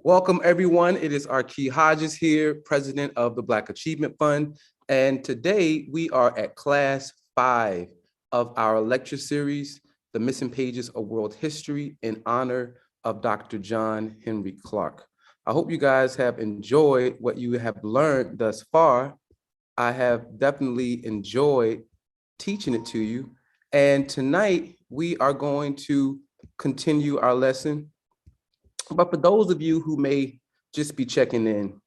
Welcome, everyone. It is Arkeet Hodges here, president of the Black Achievement Fund. And today we are at class 5 of our lecture series, The Missing Pages of World History, in honor of Dr. John Henrik Clarke. I hope you guys have enjoyed what you have learned thus far. I have definitely enjoyed teaching it to you. And tonight we are going to continue our lesson. But for those of you who may just be checking in,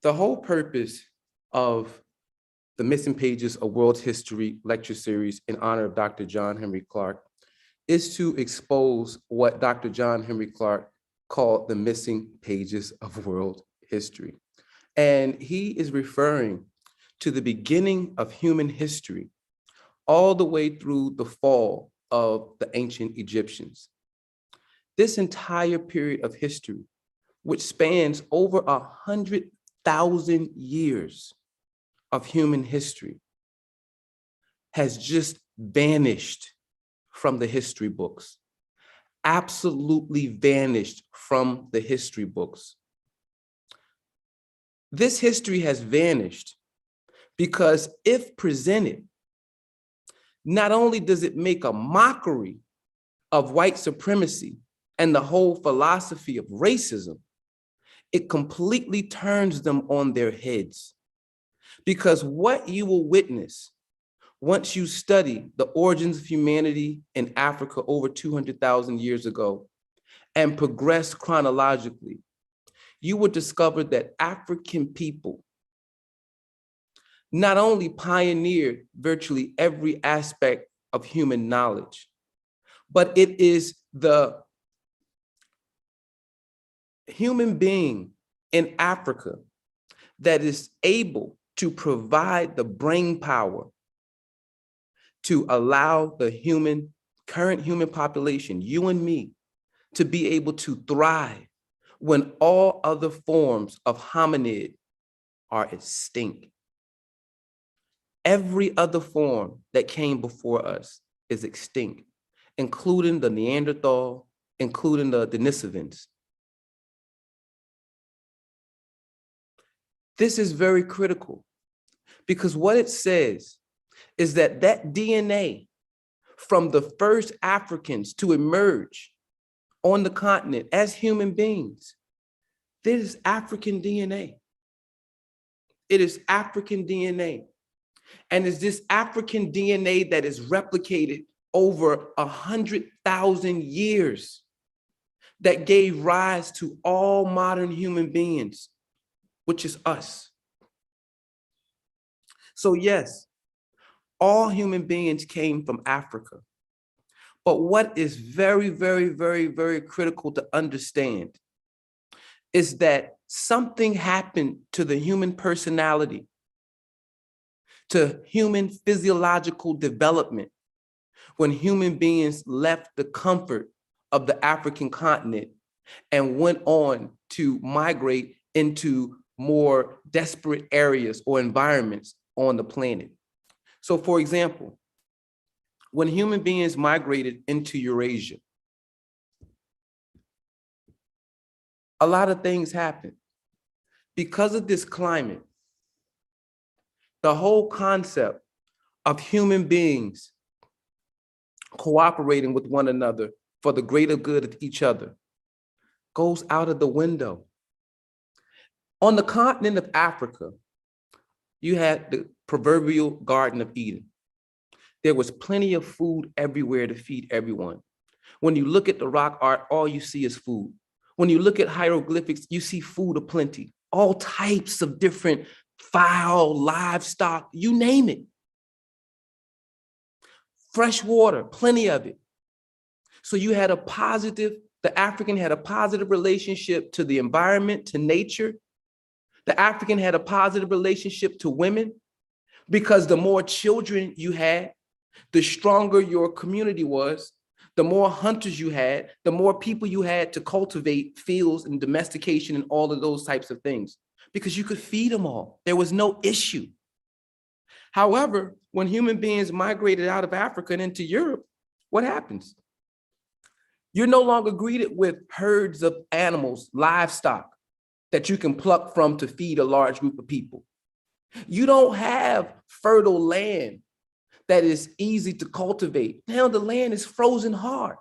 the whole purpose of the Missing Pages of World History lecture series in honor of Dr. John Henrik Clarke is to expose what Dr. John Henrik Clarke called the missing pages of world history. And he is referring to the beginning of human history all the way through the fall of the ancient Egyptians. This entire period of history, which spans over 100,000 years of human history, has just vanished from the history books, absolutely vanished from the history books. This history has vanished because if presented, not only does it make a mockery of white supremacy and the whole philosophy of racism, it completely turns them on their heads. Because what you will witness once you study the origins of humanity in Africa over 200,000 years ago and progress chronologically, you will discover that African people not only pioneered virtually every aspect of human knowledge, but it is the human being in Africa that is able to provide the brain power to allow the current human population, you and me, to be able to thrive when all other forms of hominid are extinct. Every other form that came before us is extinct, including the Neanderthal, including the Denisovans. This is very critical because what it says is that DNA from the first Africans to emerge on the continent as human beings, this is African DNA. It is African DNA. And it's this African DNA that is replicated over 100,000 years that gave rise to all modern human beings, which is us. So yes, all human beings came from Africa. But what is very, very, very, very critical to understand is that something happened to the human personality, to human physiological development when human beings left the comfort of the African continent and went on to migrate into more desperate areas or environments on the planet. So for example, when human beings migrated into Eurasia, a lot of things happened. Because of this climate, the whole concept of human beings cooperating with one another for the greater good of each other goes out of the window. On the continent of Africa, you had the proverbial Garden of Eden. There was plenty of food everywhere to feed everyone. When you look at the rock art, all you see is food. When you look at hieroglyphics, you see food aplenty, all types of different fowl, livestock, you name it. Fresh water, plenty of it. So you had the African had a positive relationship to the environment, to nature. The African had a positive relationship to women because the more children you had, the stronger your community was, the more hunters you had, the more people you had to cultivate fields and domestication and all of those types of things, because you could feed them all. There was no issue. However, when human beings migrated out of Africa and into Europe, what happens? You're no longer greeted with herds of animals, livestock that you can pluck from to feed a large group of people. You don't have fertile land that is easy to cultivate. Now the land is frozen hard.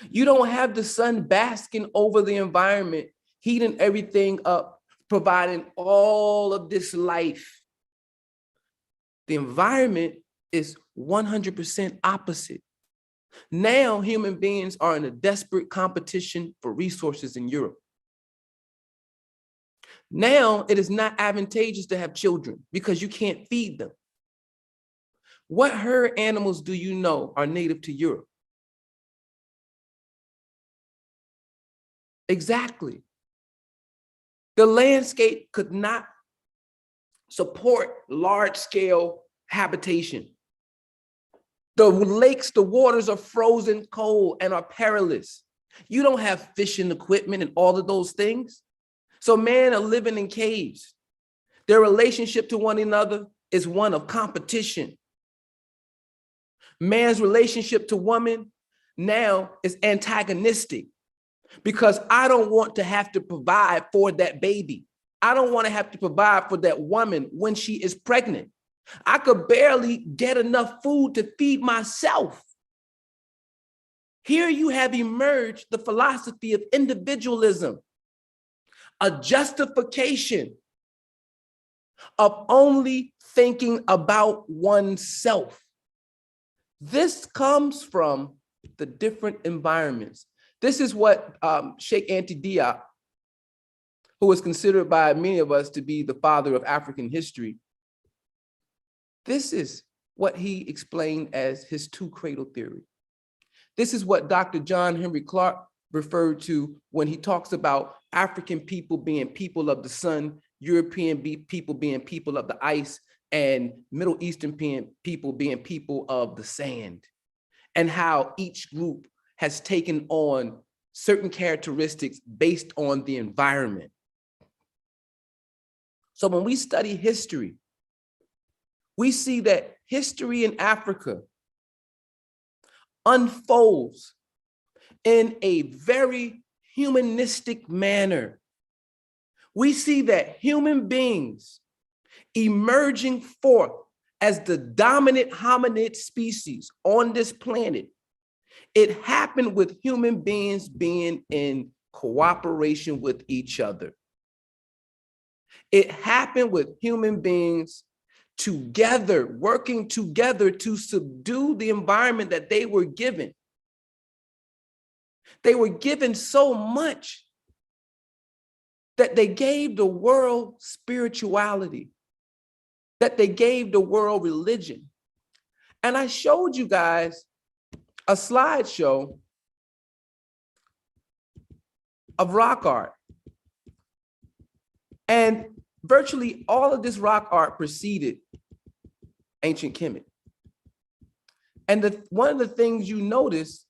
You don't have the sun basking over the environment, heating everything up, providing all of this life. The environment is 100% opposite. Now human beings are in a desperate competition for resources in Europe. Now it is not advantageous to have children because you can't feed them. What herd animals do you know are native to Europe? Exactly. The landscape could not support large-scale habitation. The lakes, the waters are frozen cold and are perilous. You don't have fishing equipment and all of those things. So men are living in caves. Their relationship to one another is one of competition. Man's relationship to woman now is antagonistic because I don't want to have to provide for that baby. I don't want to have to provide for that woman when she is pregnant. I could barely get enough food to feed myself. Here you have emerged the philosophy of individualism, a justification of only thinking about oneself. This comes from the different environments. This is what Cheikh Anta Diop, who is considered by many of us to be the father of African history, this is what he explained as his two-cradle theory. This is what Dr. John Henry Clarke referred to when he talks about African people being people of the sun, European people being people of the ice, and Middle Eastern people being people of the sand, and how each group has taken on certain characteristics based on the environment. So when we study history, we see that history in Africa unfolds in a very humanistic manner. We see that human beings emerging forth as the dominant hominid species on this planet, it happened with human beings being in cooperation with each other. It happened with human beings together, working together to subdue the environment that they were given. They were given so much that they gave the world spirituality, that they gave the world religion. And I showed you guys a slideshow of rock art. And virtually all of this rock art preceded ancient Kemet. And one of the things you notice,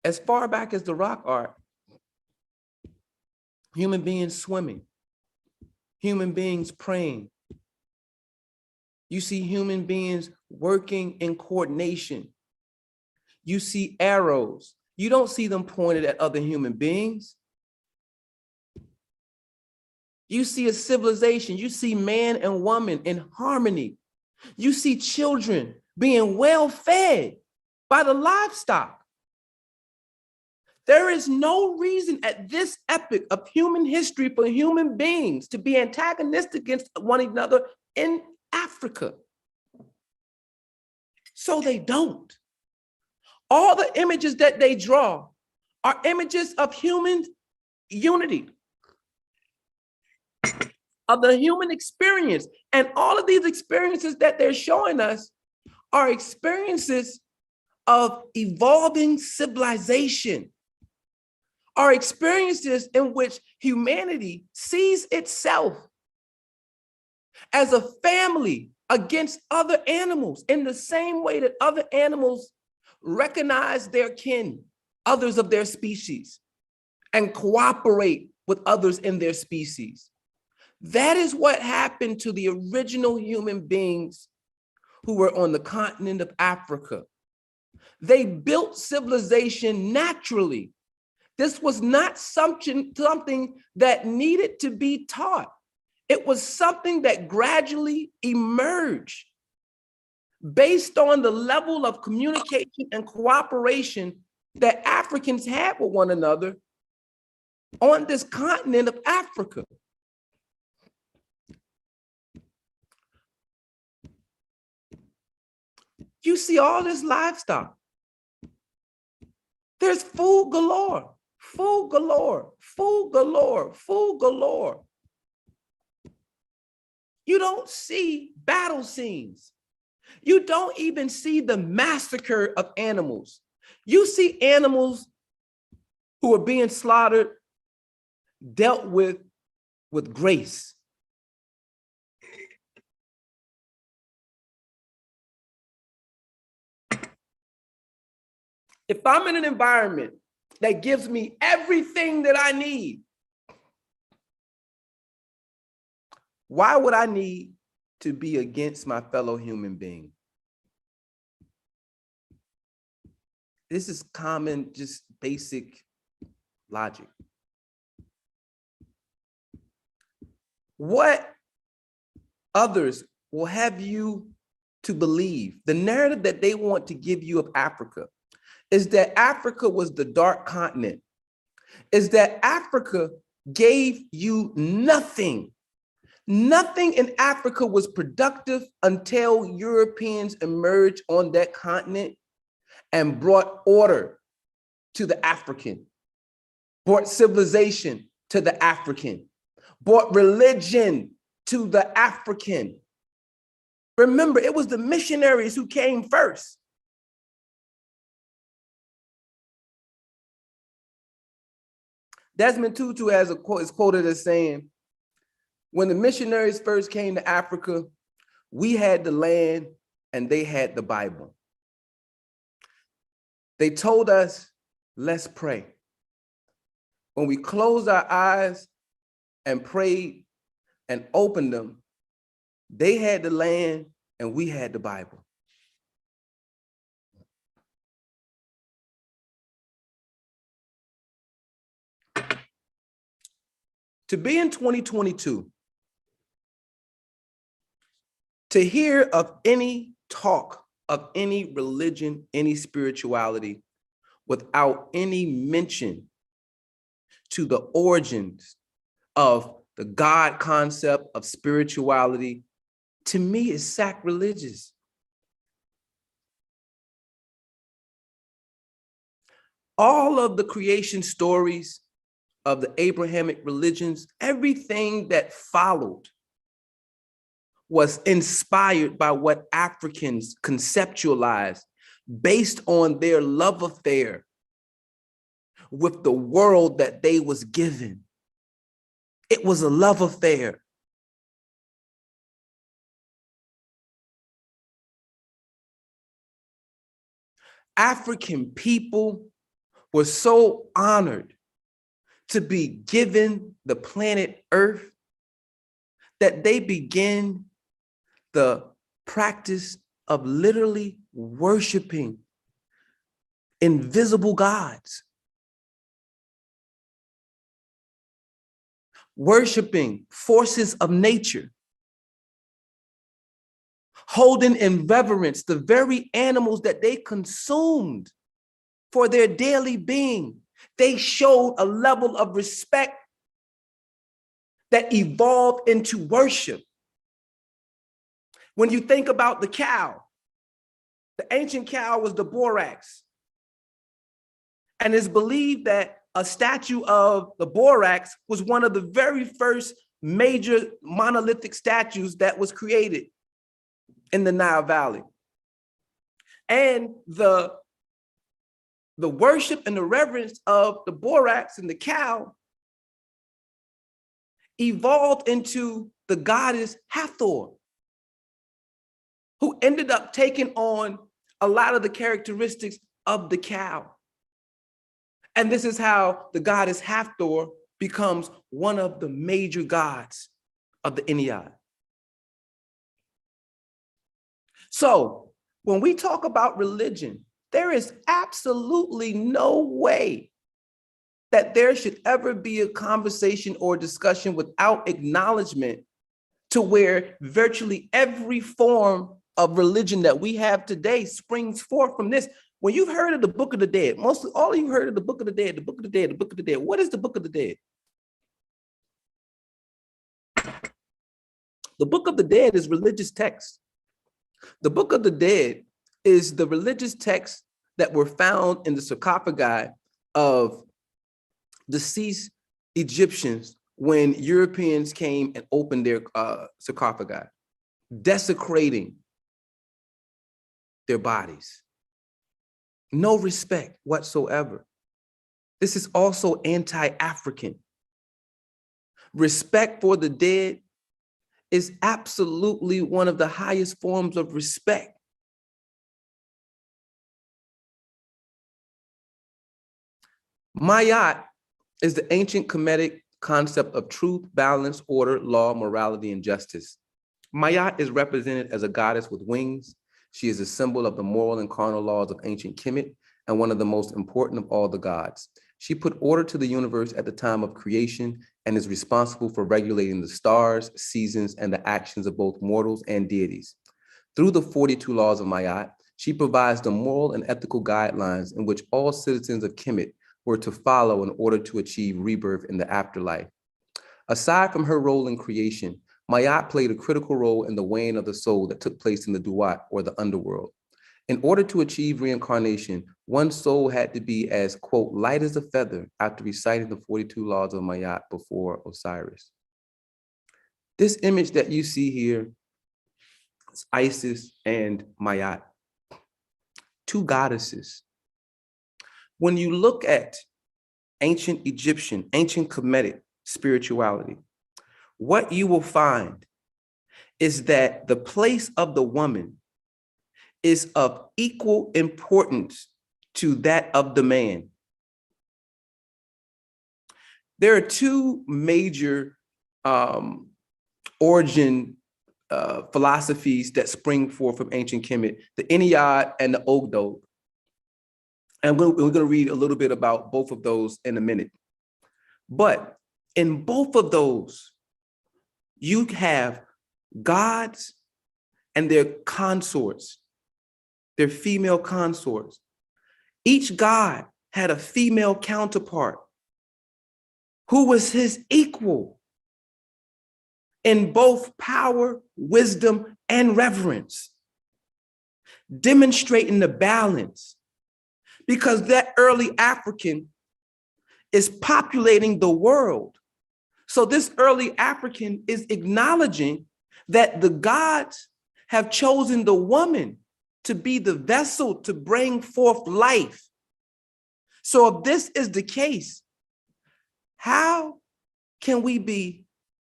as far back as the rock art, human beings swimming, human beings praying. You see human beings working in coordination. You see arrows. You don't see them pointed at other human beings. You see a civilization. You see man and woman in harmony. You see children being well fed by the livestock. There is no reason at this epoch of human history for human beings to be antagonistic against one another in Africa. So they don't. All the images that they draw are images of human unity, of the human experience. And all of these experiences that they're showing us are experiences of evolving civilization, are experiences in which humanity sees itself as a family against other animals in the same way that other animals recognize their kin, others of their species, and cooperate with others in their species. That is what happened to the original human beings who were on the continent of Africa. They built civilization naturally. This was not something that needed to be taught. It was something that gradually emerged based on the level of communication and cooperation that Africans had with one another on this continent of Africa. You see all this livestock. There's food galore, food galore, food galore, food galore. You don't see battle scenes. You don't even see the massacre of animals. You see animals who are being slaughtered, dealt with grace. If I'm in an environment that gives me everything that I need, why would I need to be against my fellow human being? This is common, just basic logic. What others will have you to believe, the narrative that they want to give you of Africa, is that Africa was the dark continent, is that Africa gave you nothing. Nothing in Africa was productive until Europeans emerged on that continent and brought order to the African, brought civilization to the African, brought religion to the African. Remember, it was the missionaries who came first. Desmond Tutu is quoted as saying, when the missionaries first came to Africa, we had the land and they had the Bible. They told us, let's pray. When we closed our eyes and prayed and opened them, they had the land and we had the Bible. To be in 2022, to hear of any talk of any religion, any spirituality, without any mention to the origins of the God concept of spirituality, to me is sacrilegious. All of the creation stories of the Abrahamic religions, everything that followed was inspired by what Africans conceptualized based on their love affair with the world that they was given. It was a love affair. African people were so honored to be given the planet Earth that they began the practice of literally worshiping invisible gods, worshiping forces of nature, holding in reverence the very animals that they consumed for their daily being. They showed a level of respect that evolved into worship. When you think about the cow, the ancient cow was the borax. And it's believed that a statue of the borax was one of the very first major monolithic statues that was created in the Nile Valley. And the worship and the reverence of the borax and the cow evolved into the goddess Hathor, who ended up taking on a lot of the characteristics of the cow. And this is how the goddess Hathor becomes one of the major gods of the Ennead. So when we talk about religion, There is absolutely no way that there should ever be a conversation or discussion without acknowledgement to where virtually every form of religion that we have today springs forth from this. When you've heard of the Book of the Dead, mostly all of you heard of the Book of the Dead, the Book of the Dead, the Book of the Dead. What is the Book of the Dead? The Book of the Dead is religious text. The Book of the Dead is the religious texts that were found in the sarcophagi of deceased Egyptians when Europeans came and opened their sarcophagi, desecrating their bodies. No respect whatsoever. This is also anti-African. Respect for the dead is absolutely one of the highest forms of respect. Mayat is the ancient Kemetic concept of truth, balance, order, law, morality, and justice. Mayat is represented as a goddess with wings. She is a symbol of the moral and carnal laws of ancient Kemet and one of the most important of all the gods. She put order to the universe at the time of creation and is responsible for regulating the stars, seasons, and the actions of both mortals and deities. Through the 42 laws of Mayat, she provides the moral and ethical guidelines in which all citizens of Kemet were to follow in order to achieve rebirth in the afterlife. Aside from her role in creation, Mayat played a critical role in the weighing of the soul that took place in the Duat, or the underworld. In order to achieve reincarnation, one soul had to be as, quote, light as a feather after reciting the 42 laws of Mayat before Osiris. This image that you see here is Isis and Mayat, two goddesses. When you look at ancient Egyptian, ancient Kemetic spirituality, what you will find is that the place of the woman is of equal importance to that of the man. There are two major origin philosophies that spring forth from ancient Kemet, the Ennead and the Ogdoad. And we're going to read a little bit about both of those in a minute. But in both of those, you have gods and their consorts, their female consorts. Each god had a female counterpart who was his equal in both power, wisdom, and reverence, demonstrating the balance, because that early African is populating the world. So this early African is acknowledging that the gods have chosen the woman to be the vessel to bring forth life. So if this is the case, how can we be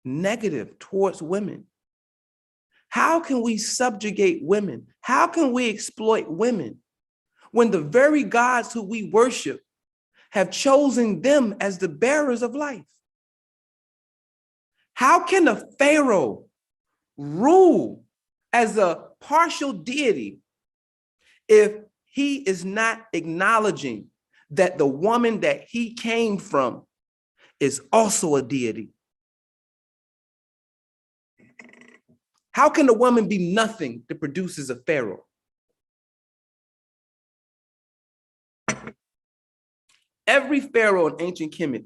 negative towards women? How can we subjugate women? How can we exploit women when the very gods who we worship have chosen them as the bearers of life? How can a pharaoh rule as a partial deity if he is not acknowledging that the woman that he came from is also a deity? How can a woman be nothing that produces a pharaoh? Every pharaoh in ancient Kemet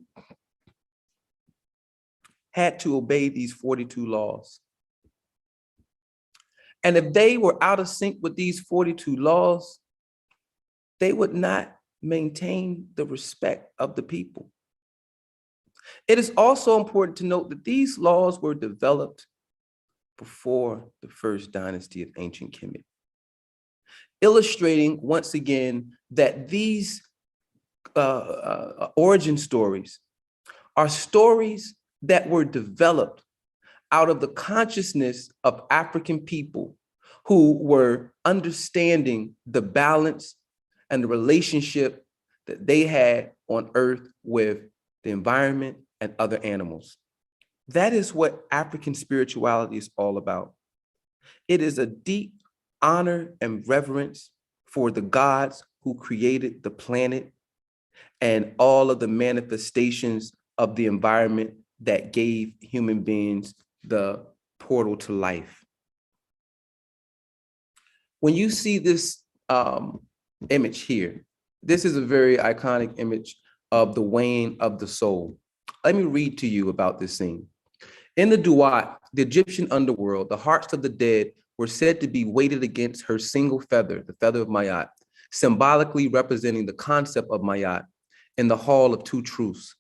had to obey these 42 laws. And if they were out of sync with these 42 laws, they would not maintain the respect of the people. It is also important to note that these laws were developed before the first dynasty of ancient Kemet, illustrating once again that these origin stories are stories that were developed out of the consciousness of African people who were understanding the balance and the relationship that they had on Earth with the environment and other animals. That is what African spirituality is all about. It is a deep honor and reverence for the gods who created the planet and all of the manifestations of the environment that gave human beings the portal to life. When you see this image here, this is a very iconic image of the weighing of the soul. Let me read to you about this scene. In the Duat, the Egyptian underworld, the hearts of the dead were said to be weighted against her single feather, the feather of Mayat, symbolically representing the concept of Mayat in the Hall of Two Truths.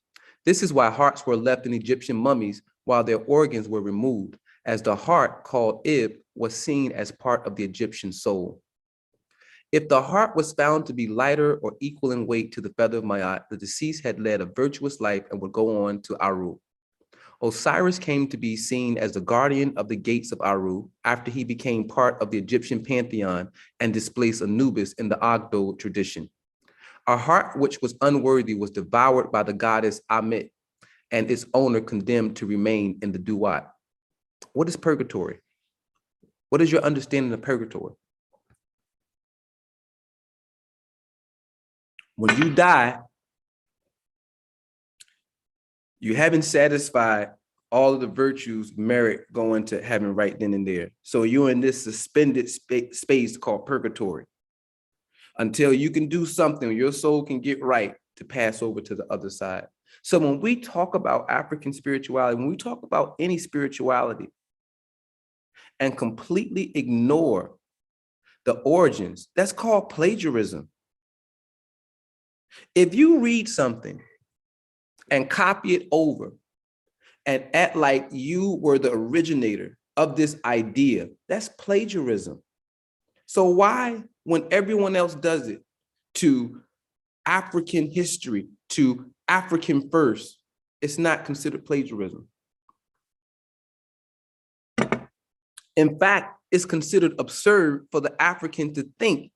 This is why hearts were left in Egyptian mummies while their organs were removed, as the heart, called Ib, was seen as part of the Egyptian soul. If the heart was found to be lighter or equal in weight to the feather of Mayat, the deceased had led a virtuous life and would go on to Aru. Osiris came to be seen as the guardian of the gates of Aru after he became part of the Egyptian pantheon and displaced Anubis in the Agdo tradition. A heart which was unworthy was devoured by the goddess Amit, and its owner condemned to remain in the Duat. What is purgatory? What is your understanding of purgatory? When you die, you haven't satisfied all of the virtues merit going to heaven right then and there. So you're in this suspended space called purgatory until you can do something, your soul can get right to pass over to the other side. So when we talk about African spirituality, when we talk about any spirituality and completely ignore the origins, that's called plagiarism. If you read something and copy it over and act like you were the originator of this idea, that's plagiarism. So why, when everyone else does it to African history, to African first, it's not considered plagiarism? In fact, it's considered absurd for the African to think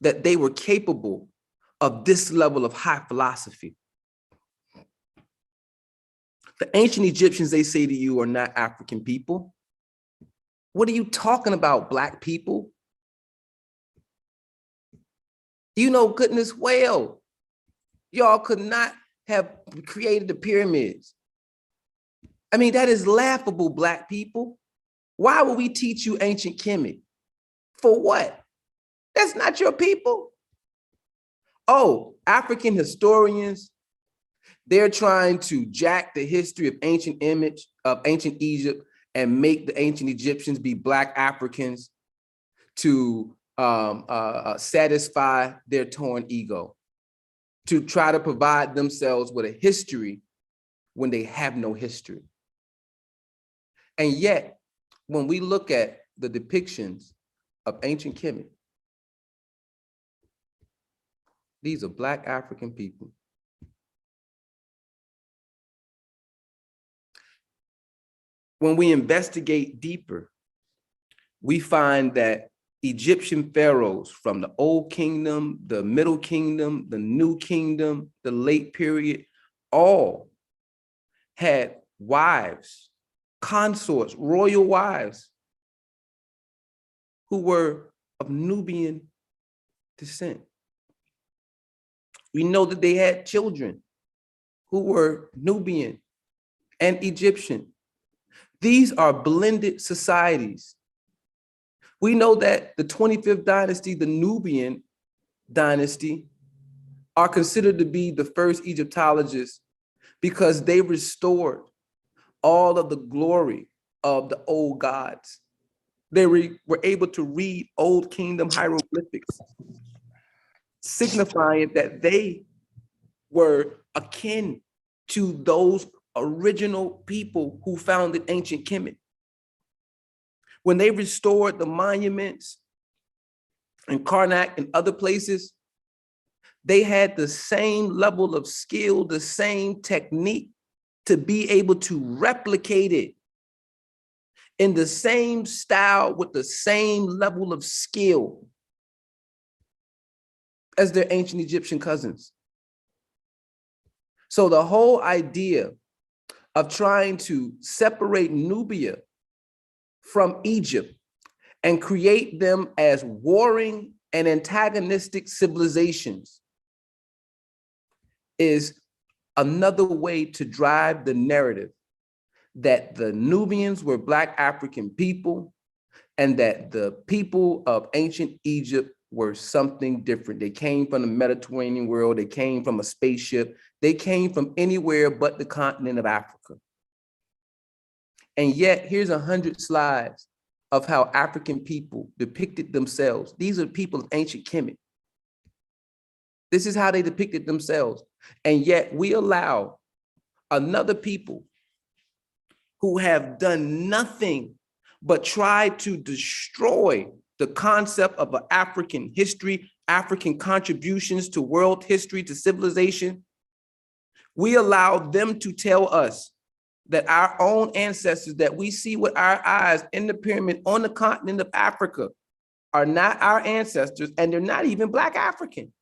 that they were capable of this level of high philosophy. The ancient Egyptians, they say to you, are not African people. What are you talking about, Black people? You know goodness well, y'all could not have created the pyramids. I mean, that is laughable, Black people. Why would we teach you ancient Kemet? For what? That's not your people. Oh, African historians, they're trying to jack the history of ancient Egypt and make the ancient Egyptians be Black Africans to satisfy their torn ego, to try to provide themselves with a history when they have no history. And yet, when we look at the depictions of ancient Kemet, these are Black African people. When we investigate deeper, we find that Egyptian pharaohs from the Old Kingdom, the Middle Kingdom, the New Kingdom, the late period, all had wives, consorts, royal wives, who were of Nubian descent. We know that they had children who were Nubian and Egyptian. These are blended societies. We know that the 25th dynasty, the Nubian dynasty, are considered to be the first Egyptologists because they restored all of the glory of the old gods. They were able to read Old Kingdom hieroglyphics, signifying that they were akin to those original people who founded ancient Kemet. When they restored the monuments in Karnak and other places, they had the same level of skill, the same technique to be able to replicate it in the same style with the same level of skill as their ancient Egyptian cousins. So the whole idea of trying to separate Nubia from Egypt and create them as warring and antagonistic civilizations is another way to drive the narrative that the Nubians were Black African people and that the people of ancient Egypt were something different. They came from the Mediterranean world. They came from a spaceship. They came from anywhere but the continent of Africa. And yet, here's 100 slides of how African people depicted themselves. These are people of ancient Kemet. This is how they depicted themselves. And yet we allow another people who have done nothing but try to destroy the concept of an African history, African contributions to world history, to civilization. We allow them to tell us that our own ancestors that we see with our eyes in the pyramid on the continent of Africa are not our ancestors, and they're not even Black African.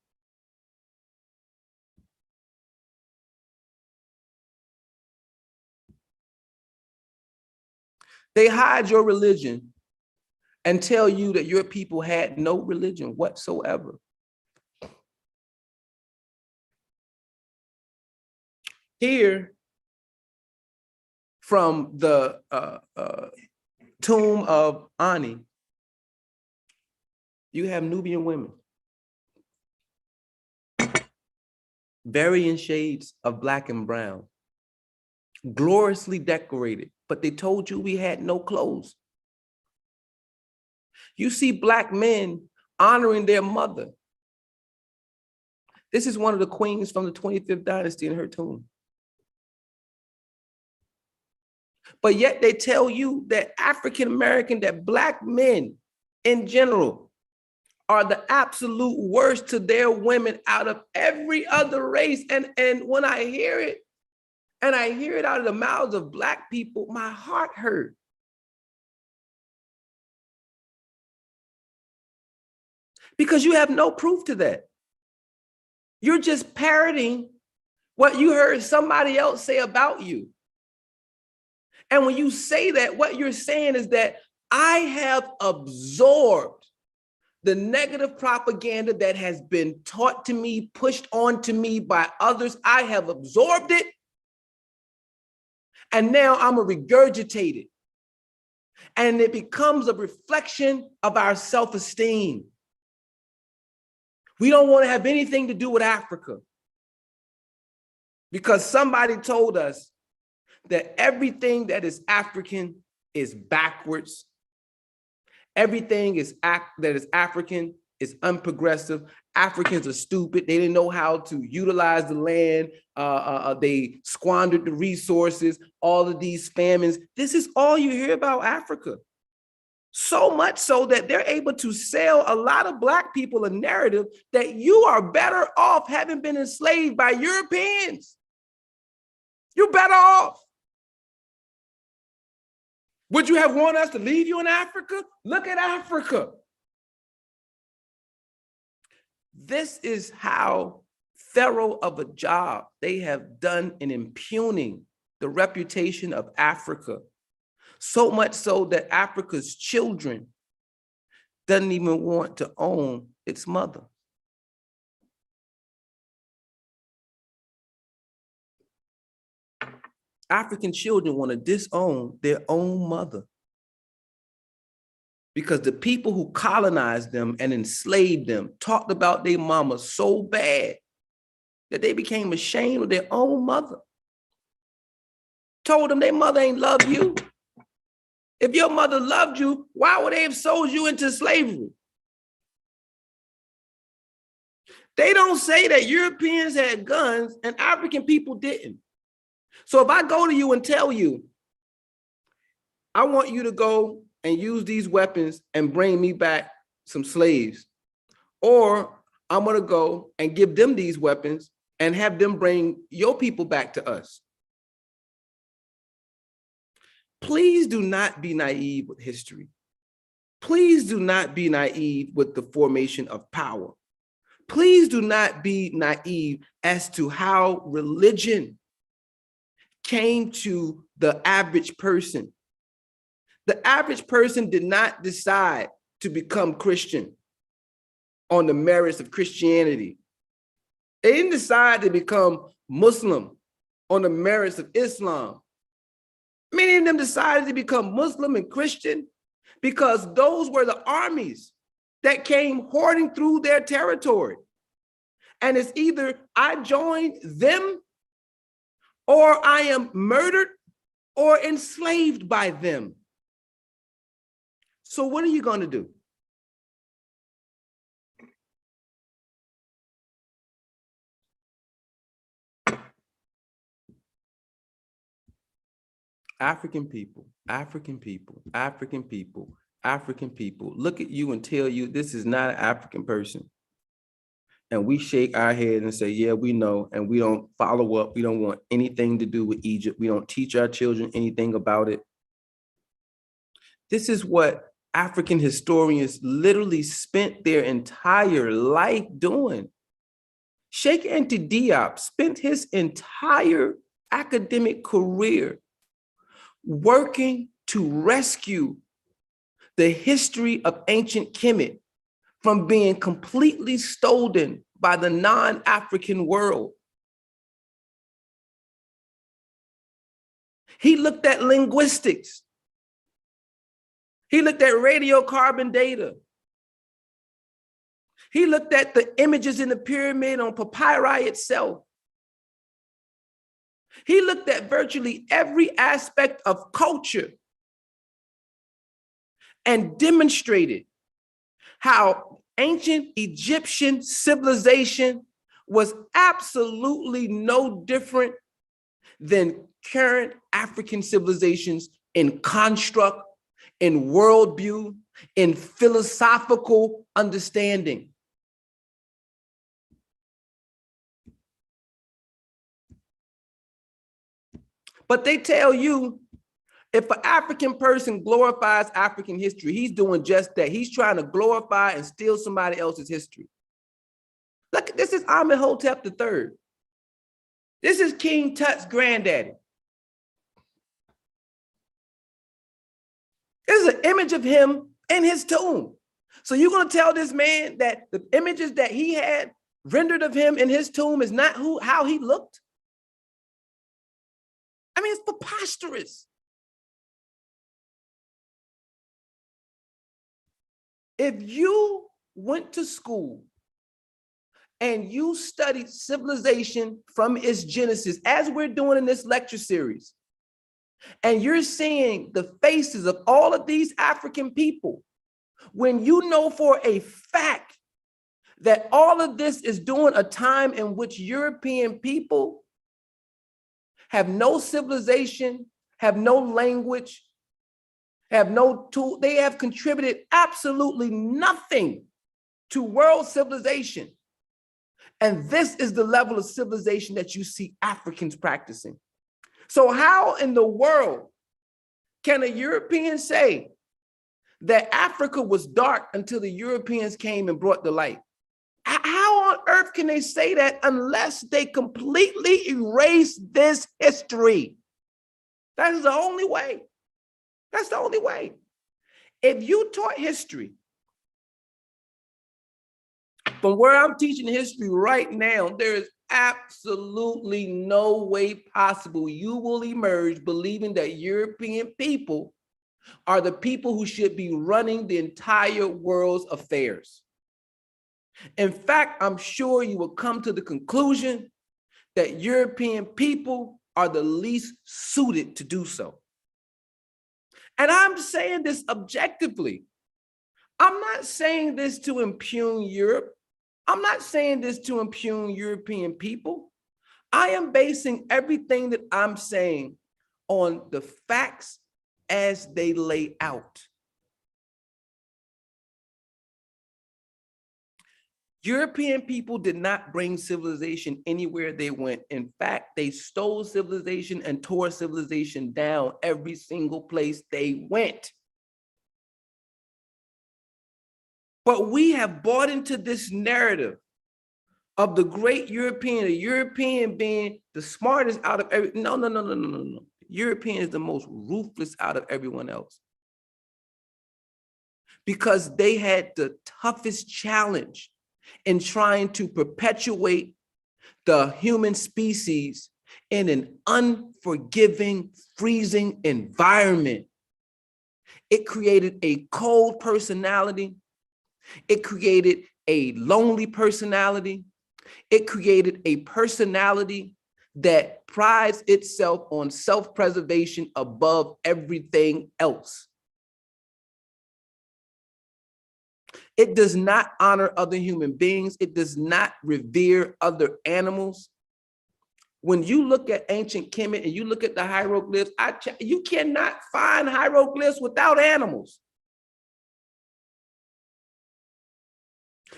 They hide your religion and tell you that your people had no religion whatsoever. Here, from the tomb of Ani, you have Nubian women, varying shades of Black and brown, gloriously decorated, but they told you we had no clothes. You see Black men honoring their mother. This is one of the queens from the 25th dynasty in her tomb. But yet they tell you that African-American, that Black men in general are the absolute worst to their women out of every other race. And when I hear it, and I hear it out of the mouths of Black people, my heart hurts. Because you have no proof to that. You're just parroting what you heard somebody else say about you. And when you say that, what you're saying is that I have absorbed the negative propaganda that has been taught to me, pushed on to me by others. I have absorbed it. And now I'm a regurgitated. And it becomes a reflection of our self-esteem. We don't want to have anything to do with Africa because somebody told us that everything that is African is backwards. Everything that is African is unprogressive. Africans are stupid. They didn't know how to utilize the land. They squandered the resources, all of these famines. This is all you hear about Africa. So much so that they're able to sell a lot of Black people a narrative that you are better off having been enslaved by Europeans. You're better off. Would you have wanted us to leave you in Africa? Look at Africa. This is how thorough of a job they have done in impugning the reputation of Africa. So much so that Africa's children doesn't even want to own its mother. African children want to disown their own mother because the people who colonized them and enslaved them talked about their mama so bad that they became ashamed of their own mother. Told them their mother ain't love you. If your mother loved you, why would they have sold you into slavery? They don't say that Europeans had guns and African people didn't. So if I go to you and tell you, I want you to go and use these weapons and bring me back some slaves, or I'm gonna go and give them these weapons and have them bring your people back to us. Please do not be naive with history. Please do not be naive with the formation of power. Please do not be naive as to how religion came to the average person. The average person did not decide to become Christian. on the merits of Christianity. They didn't decide to become Muslim on the merits of Islam. Many of them decided to become Muslim and Christian because those were the armies that came hoarding through their territory. And it's either I joined them or I am murdered or enslaved by them. So what are you going to do? African people, African people, African people, African people look at you and tell you this is not an African person. And we shake our head and say, yeah, we know, and we don't follow up. We don't want anything to do with Egypt. We don't teach our children anything about it. This is what African historians literally spent their entire life doing. Sheikh Anta Diop spent his entire academic career working to rescue the history of ancient Kemet from being completely stolen by the non-African world. He looked at linguistics. He looked at radiocarbon data. He looked at the images in the pyramid on papyri itself. He looked at virtually every aspect of culture and demonstrated how ancient Egyptian civilization was absolutely no different than current African civilizations in construct, in worldview, in philosophical understanding. But they tell you, if an African person glorifies African history, he's doing just that. He's trying to glorify and steal somebody else's history. Look, this is Amenhotep III. This is King Tut's granddaddy. This is an image of him in his tomb. So you're going to tell this man that the images that he had rendered of him in his tomb is not how he looked? I mean, it's preposterous. If you went to school and you studied civilization from its genesis, as we're doing in this lecture series, and you're seeing the faces of all of these African people, when you know for a fact that all of this is during a time in which European people have no civilization, have no language, have no tool, they have contributed absolutely nothing to world civilization. And this is the level of civilization that you see Africans practicing. So how in the world can a European say that Africa was dark until the Europeans came and brought the light? How on earth can they say that unless they completely erase this history? That is the only way. That's the only way. If you taught history from where I'm teaching history right now, there is absolutely no way possible you will emerge believing that European people are the people who should be running the entire world's affairs. In fact, I'm sure you will come to the conclusion that European people are the least suited to do so. And I'm saying this objectively. I'm not saying this to impugn Europe. I'm not saying this to impugn European people. I am basing everything that I'm saying on the facts as they lay out. European people did not bring civilization anywhere they went. In fact, they stole civilization and tore civilization down every single place they went. But we have bought into this narrative of the great European, the European being the smartest out of every, no. European is the most ruthless out of everyone else. Because they had the toughest challenge in trying to perpetuate the human species in an unforgiving, freezing environment. It created a cold personality. It created a lonely personality. It created a personality that prides itself on self-preservation above everything else. It does not honor other human beings. It does not revere other animals. When you look at ancient Kemet and you look at the hieroglyphs, you cannot find hieroglyphs without animals.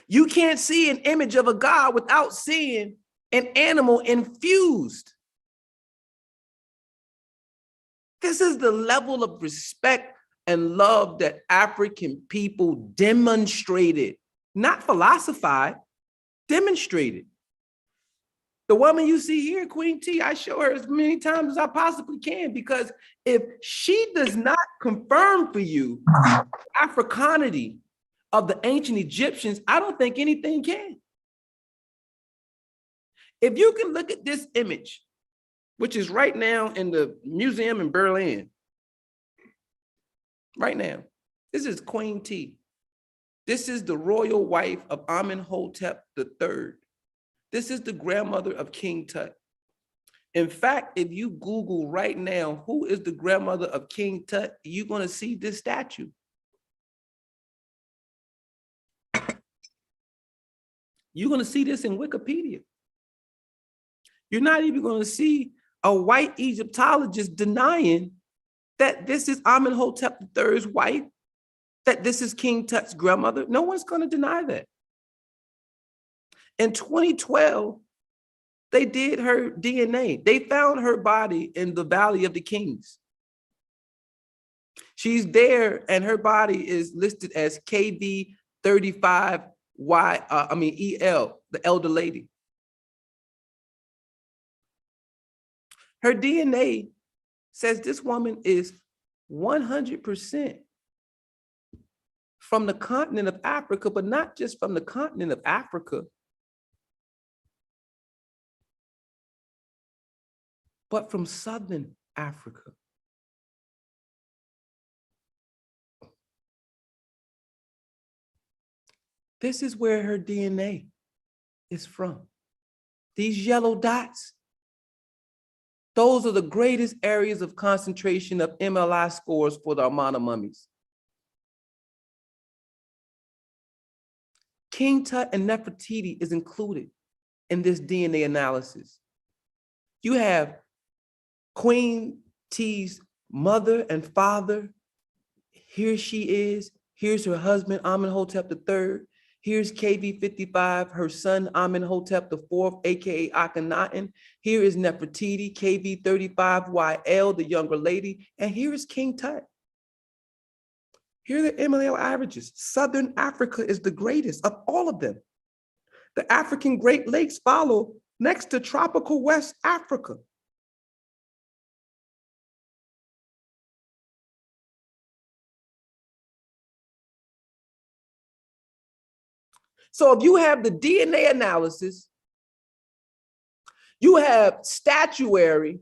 You can't see an image of a god without seeing an animal infused. This is the level of respect and love that African people demonstrated, not philosophized, demonstrated. The woman you see here, Queen T, I show her as many times as I possibly can, because if she does not confirm for you Africanity of the ancient Egyptians, I don't think anything can. If you can look at this image, which is right now in the museum in Berlin, right now, this is Queen T. This is the royal wife of Amenhotep III. This is the grandmother of King Tut. In fact, if you Google right now, who is the grandmother of King Tut, you're going to see this statue. You're going to see this in Wikipedia. You're not even going to see a white Egyptologist denying that this is Amenhotep III's wife, that this is King Tut's grandmother. No one's going to deny that. In 2012, they did her DNA. They found her body in the Valley of the Kings. She's there, and her body is listed as KV35EL, the elder lady. Her DNA says this woman is 100% from the continent of Africa, but not just from the continent of Africa, but from Southern Africa. This is where her DNA is from. These yellow dots, those are the greatest areas of concentration of MLI scores for the Amana mummies. King Tut and Nefertiti is included in this DNA analysis. You have Queen T's mother and father. Here she is. Here's her husband, Amenhotep III. Here's KV55, her son, Amenhotep IV, aka Akhenaten. Here is Nefertiti, KV35YL, the younger lady. And here is King Tut. Here are the MLL averages. Southern Africa is the greatest of all of them. The African Great Lakes follow next to tropical West Africa. So if you have the DNA analysis, you have statuary,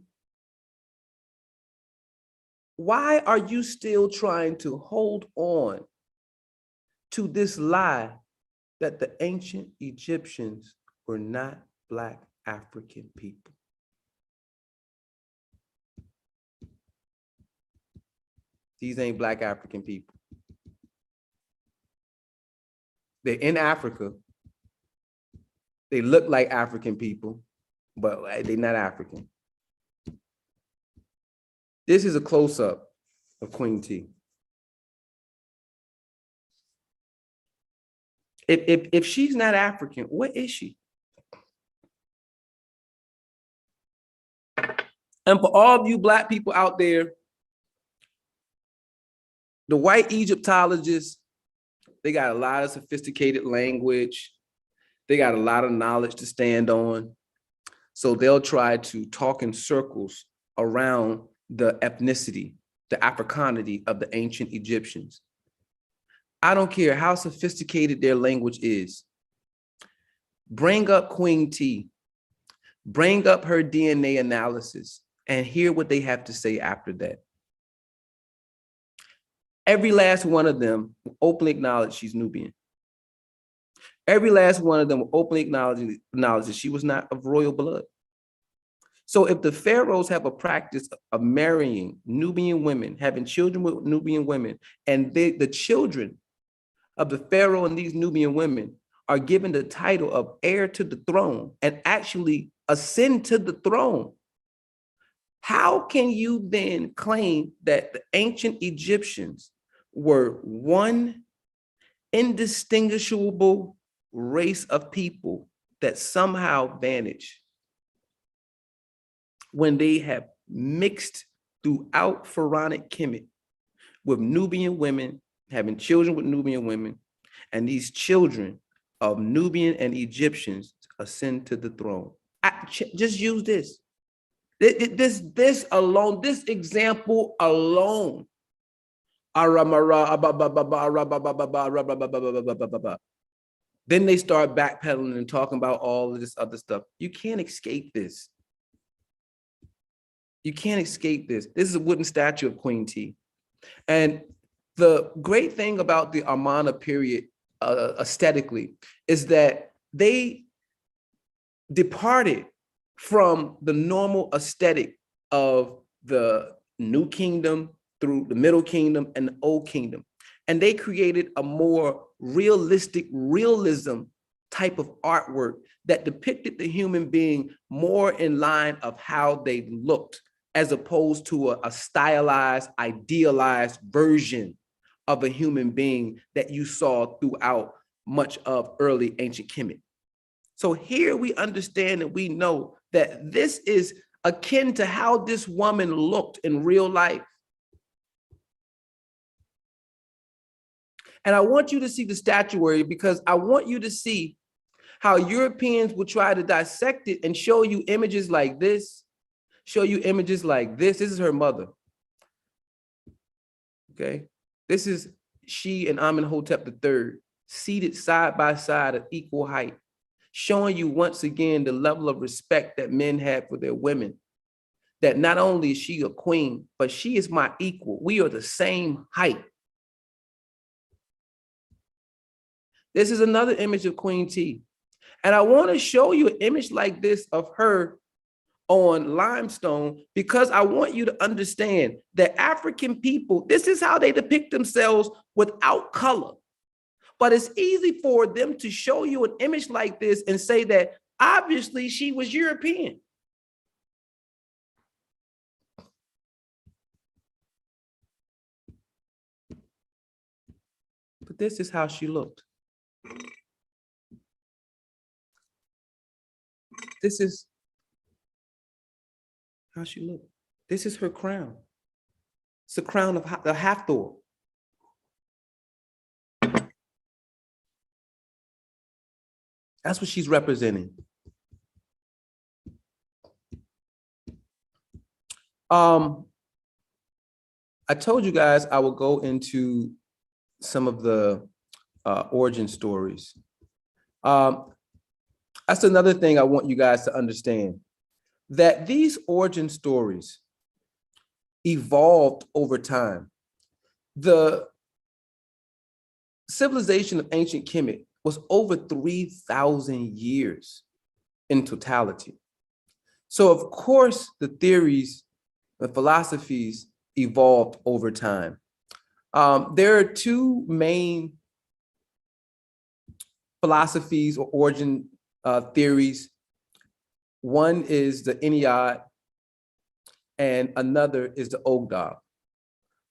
why are you still trying to hold on to this lie that the ancient Egyptians were not Black African people? These ain't Black African people. They're in Africa. They look like African people, but they're not African. This is a close-up of Queen T. If she's not African, what is she? And for all of you Black people out there, the white Egyptologists, they got a lot of sophisticated language. They got a lot of knowledge to stand on. So they'll try to talk in circles around the ethnicity, the Africanity of the ancient Egyptians. I don't care how sophisticated their language is. Bring up Queen T, bring up her DNA analysis, and hear what they have to say after that. Every last one of them will openly acknowledge she's Nubian. Every last one of them will openly acknowledge that she was not of royal blood. So if the pharaohs have a practice of marrying Nubian women, having children with Nubian women, and the children of the pharaoh and these Nubian women are given the title of heir to the throne and actually ascend to the throne, how can you then claim that the ancient Egyptians were one indistinguishable race of people that somehow vanished when they have mixed throughout Pharaonic Kemet with Nubian women, having children with Nubian women, and these children of Nubian and Egyptians ascend to the throne? Just use this. This alone, this example alone. Then they start backpedaling and talking about all of this other stuff. You can't escape this. You can't escape this. This is a wooden statue of Queen T. And the great thing about the Amarna period aesthetically is that they departed from the normal aesthetic of the New Kingdom through the Middle Kingdom and the Old Kingdom. And they created a more realistic realism type of artwork that depicted the human being more in line of how they looked, as opposed to a stylized, idealized version of a human being that you saw throughout much of early ancient Kemet. So here we understand and we know that this is akin to how this woman looked in real life. And I want you to see the statuary because I want you to see how Europeans will try to dissect it and show you images like this, show you images like this. This is her mother. Okay. This is she and Amenhotep III seated side by side at equal height, showing you once again the level of respect that men have for their women. That not only is she a queen, but she is my equal. We are the same height. This is another image of Queen T. And I want to show you an image like this of her on limestone because I want you to understand that African people, this is how they depict themselves without color. But it's easy for them to show you an image like this and say that obviously she was European. But this is how she looked. This is how she looked. This is her crown. It's the crown of the Hathor. That's what she's representing. I told you guys I will go into some of the origin stories. That's another thing I want you guys to understand, that these origin stories evolved over time. The civilization of ancient Kemet was over 3,000 years in totality. So of course, the theories, the philosophies evolved over time. There are two main philosophies or origin theories. One is the Ennead and another is the Ogdoad.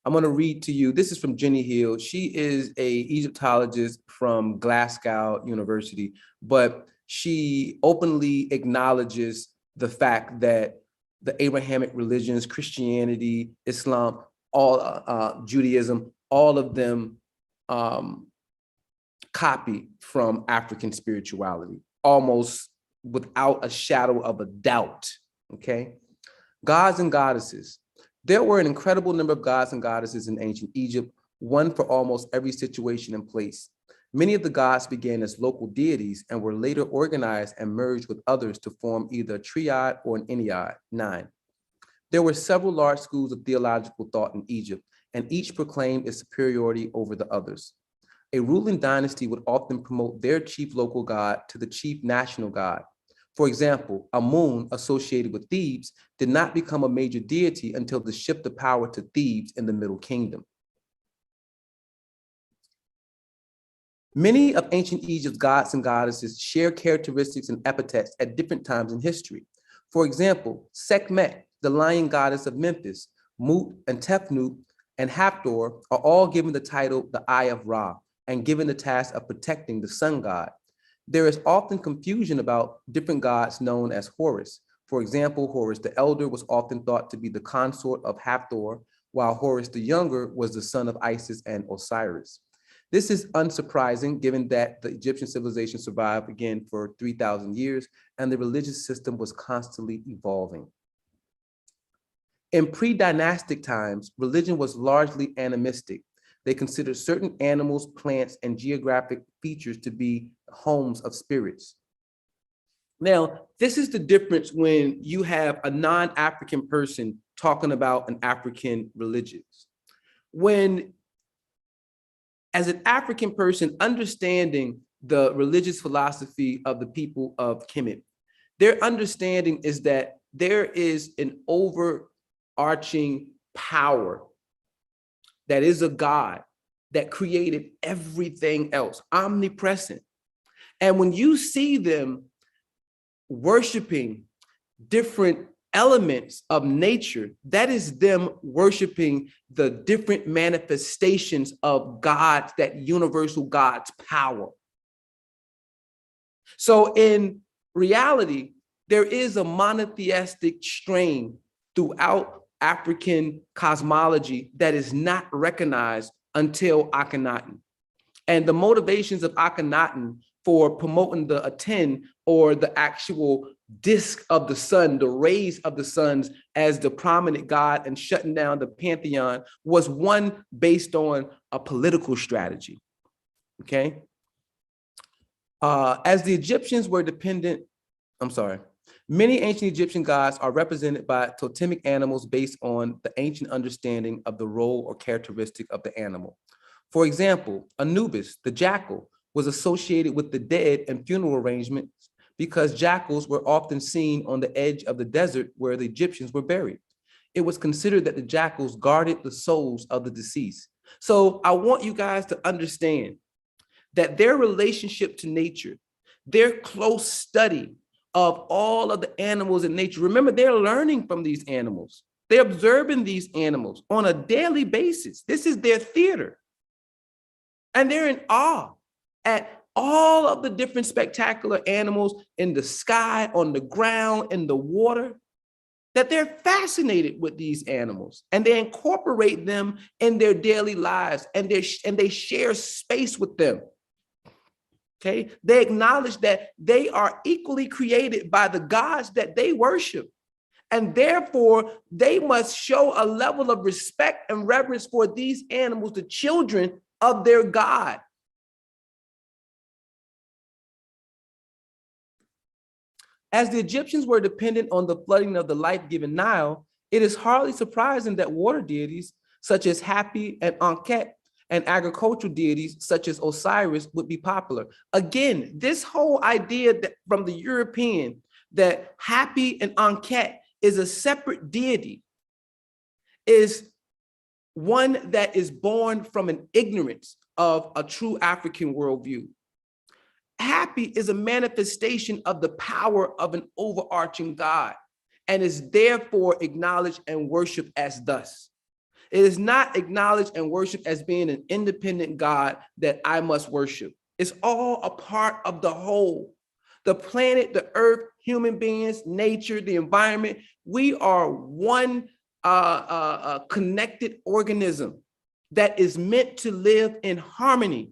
I'm going to read to you. This is from Jenny Hill. She is an Egyptologist from Glasgow University, but she openly acknowledges the fact that the Abrahamic religions, Christianity, Islam, all Judaism, all of them copy from African spirituality, almost without a shadow of a doubt, okay? Gods and goddesses. There were an incredible number of gods and goddesses in ancient Egypt, one for almost every situation and place. Many of the gods began as local deities and were later organized and merged with others to form either a triad or an ennead, 9. There were several large schools of theological thought in Egypt, and each proclaimed its superiority over the others. A ruling dynasty would often promote their chief local god to the chief national god. For example, Amun, associated with Thebes, did not become a major deity until the shift of power to Thebes in the Middle Kingdom. Many of ancient Egypt's gods and goddesses share characteristics and epithets at different times in history. For example, Sekhmet, the lion goddess of Memphis, Mut and Tefnut and Hathor are all given the title the Eye of Ra and given the task of protecting the sun god. There is often confusion about different gods known as Horus. For example, Horus the Elder was often thought to be the consort of Hathor, while Horus the Younger was the son of Isis and Osiris. This is unsurprising given that the Egyptian civilization survived again for 3,000 years and the religious system was constantly evolving. In pre-dynastic times, religion was largely animistic. They considered certain animals, plants, and geographic features to be homes of spirits. Now, this is the difference when you have a non-African person talking about an African religion. When, as an African person, understanding the religious philosophy of the people of Kemet, their understanding is that there is an overarching power that is a God that created everything else, omnipresent. And when you see them worshiping different elements of nature, that is them worshiping the different manifestations of God's, that universal God's power. So in reality, there is a monotheistic strain throughout African cosmology that is not recognized until Akhenaten. And the motivations of Akhenaten for promoting the Aten, or the actual disk of the sun, the rays of the suns as the prominent god and shutting down the pantheon, was one based on a political strategy, okay? As the Egyptians were many ancient Egyptian gods are represented by totemic animals based on the ancient understanding of the role or characteristic of the animal. For example, Anubis, the jackal, was associated with the dead and funeral arrangements because jackals were often seen on the edge of the desert where the Egyptians were buried. It was considered that the jackals guarded the souls of the deceased. So I want you guys to understand that their relationship to nature, their close study of all of the animals in nature, remember, they're learning from these animals. They're observing these animals on a daily basis. This is their theater. And they're in awe at all of the different spectacular animals in the sky, on the ground, in the water, that they're fascinated with these animals and they incorporate them in their daily lives and they share space with them. Okay, they acknowledge that they are equally created by the gods that they worship. And therefore, they must show a level of respect and reverence for these animals, the children of their God. As the Egyptians were dependent on the flooding of the life-giving Nile, it is hardly surprising that water deities such as Hapi and Ankhet and agricultural deities such as Osiris would be popular. Again, this whole idea that from the European that Hapi and Ankhet is a separate deity is one that is born from an ignorance of a true African worldview. Hapi is a manifestation of the power of an overarching God and is therefore acknowledged and worshiped as thus. It is not acknowledged and worshiped as being an independent God that I must worship. It's all a part of the whole. The planet, the earth, human beings, nature, the environment, we are one connected organism that is meant to live in harmony.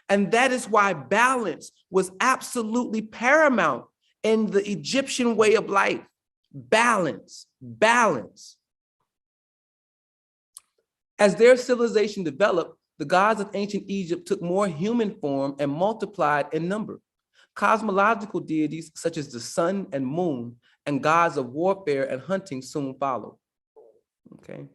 And that is why balance was absolutely paramount in the Egyptian way of life. Balance, balance. As their civilization developed, The gods of ancient Egypt took more human form and multiplied in number. Cosmological deities such as the sun and moon and gods of warfare and hunting soon followed. Okay.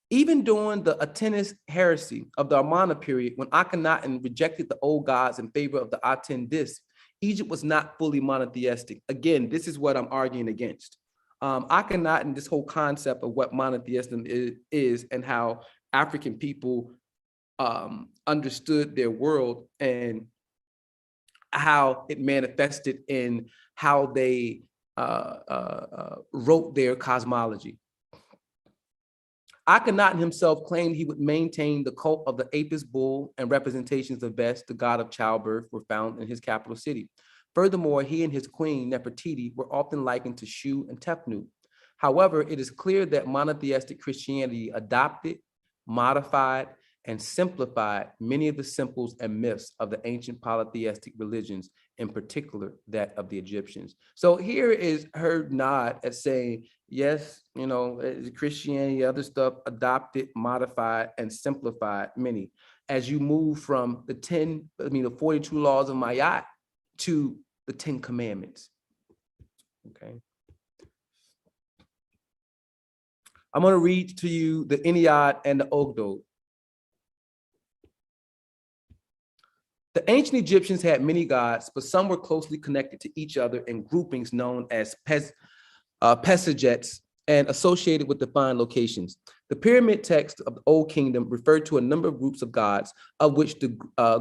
Even during the Atenist heresy of the Amarna period, when Akhenaten rejected the old gods in favor of the Aten Dis, Egypt was not fully monotheistic. Again, this is what I'm arguing against. Akhenaten, this whole concept of what monotheism is and how African people understood their world and how it manifested in how they wrote their cosmology. Akhenaten himself claimed he would maintain the cult of the Apis bull, and representations of Bes, the god of childbirth, were found in his capital city. Furthermore, he and his queen, Nefertiti, were often likened to Shu and Tefnut. However, it is clear that monotheistic Christianity adopted, modified, and simplified many of the symbols and myths of the ancient polytheistic religions, in particular that of the Egyptians. So here is her nod at saying, yes, you know, Christianity, other stuff, adopted, modified, and simplified many. As you move from the 42 laws of Ma'at to the 10 commandments, okay? I'm gonna read to you the Ennead and the Ogdod. The ancient Egyptians had many gods, but some were closely connected to each other in groupings known as pesagets and associated with defined locations. The pyramid text of the Old Kingdom referred to a number of groups of gods, of which the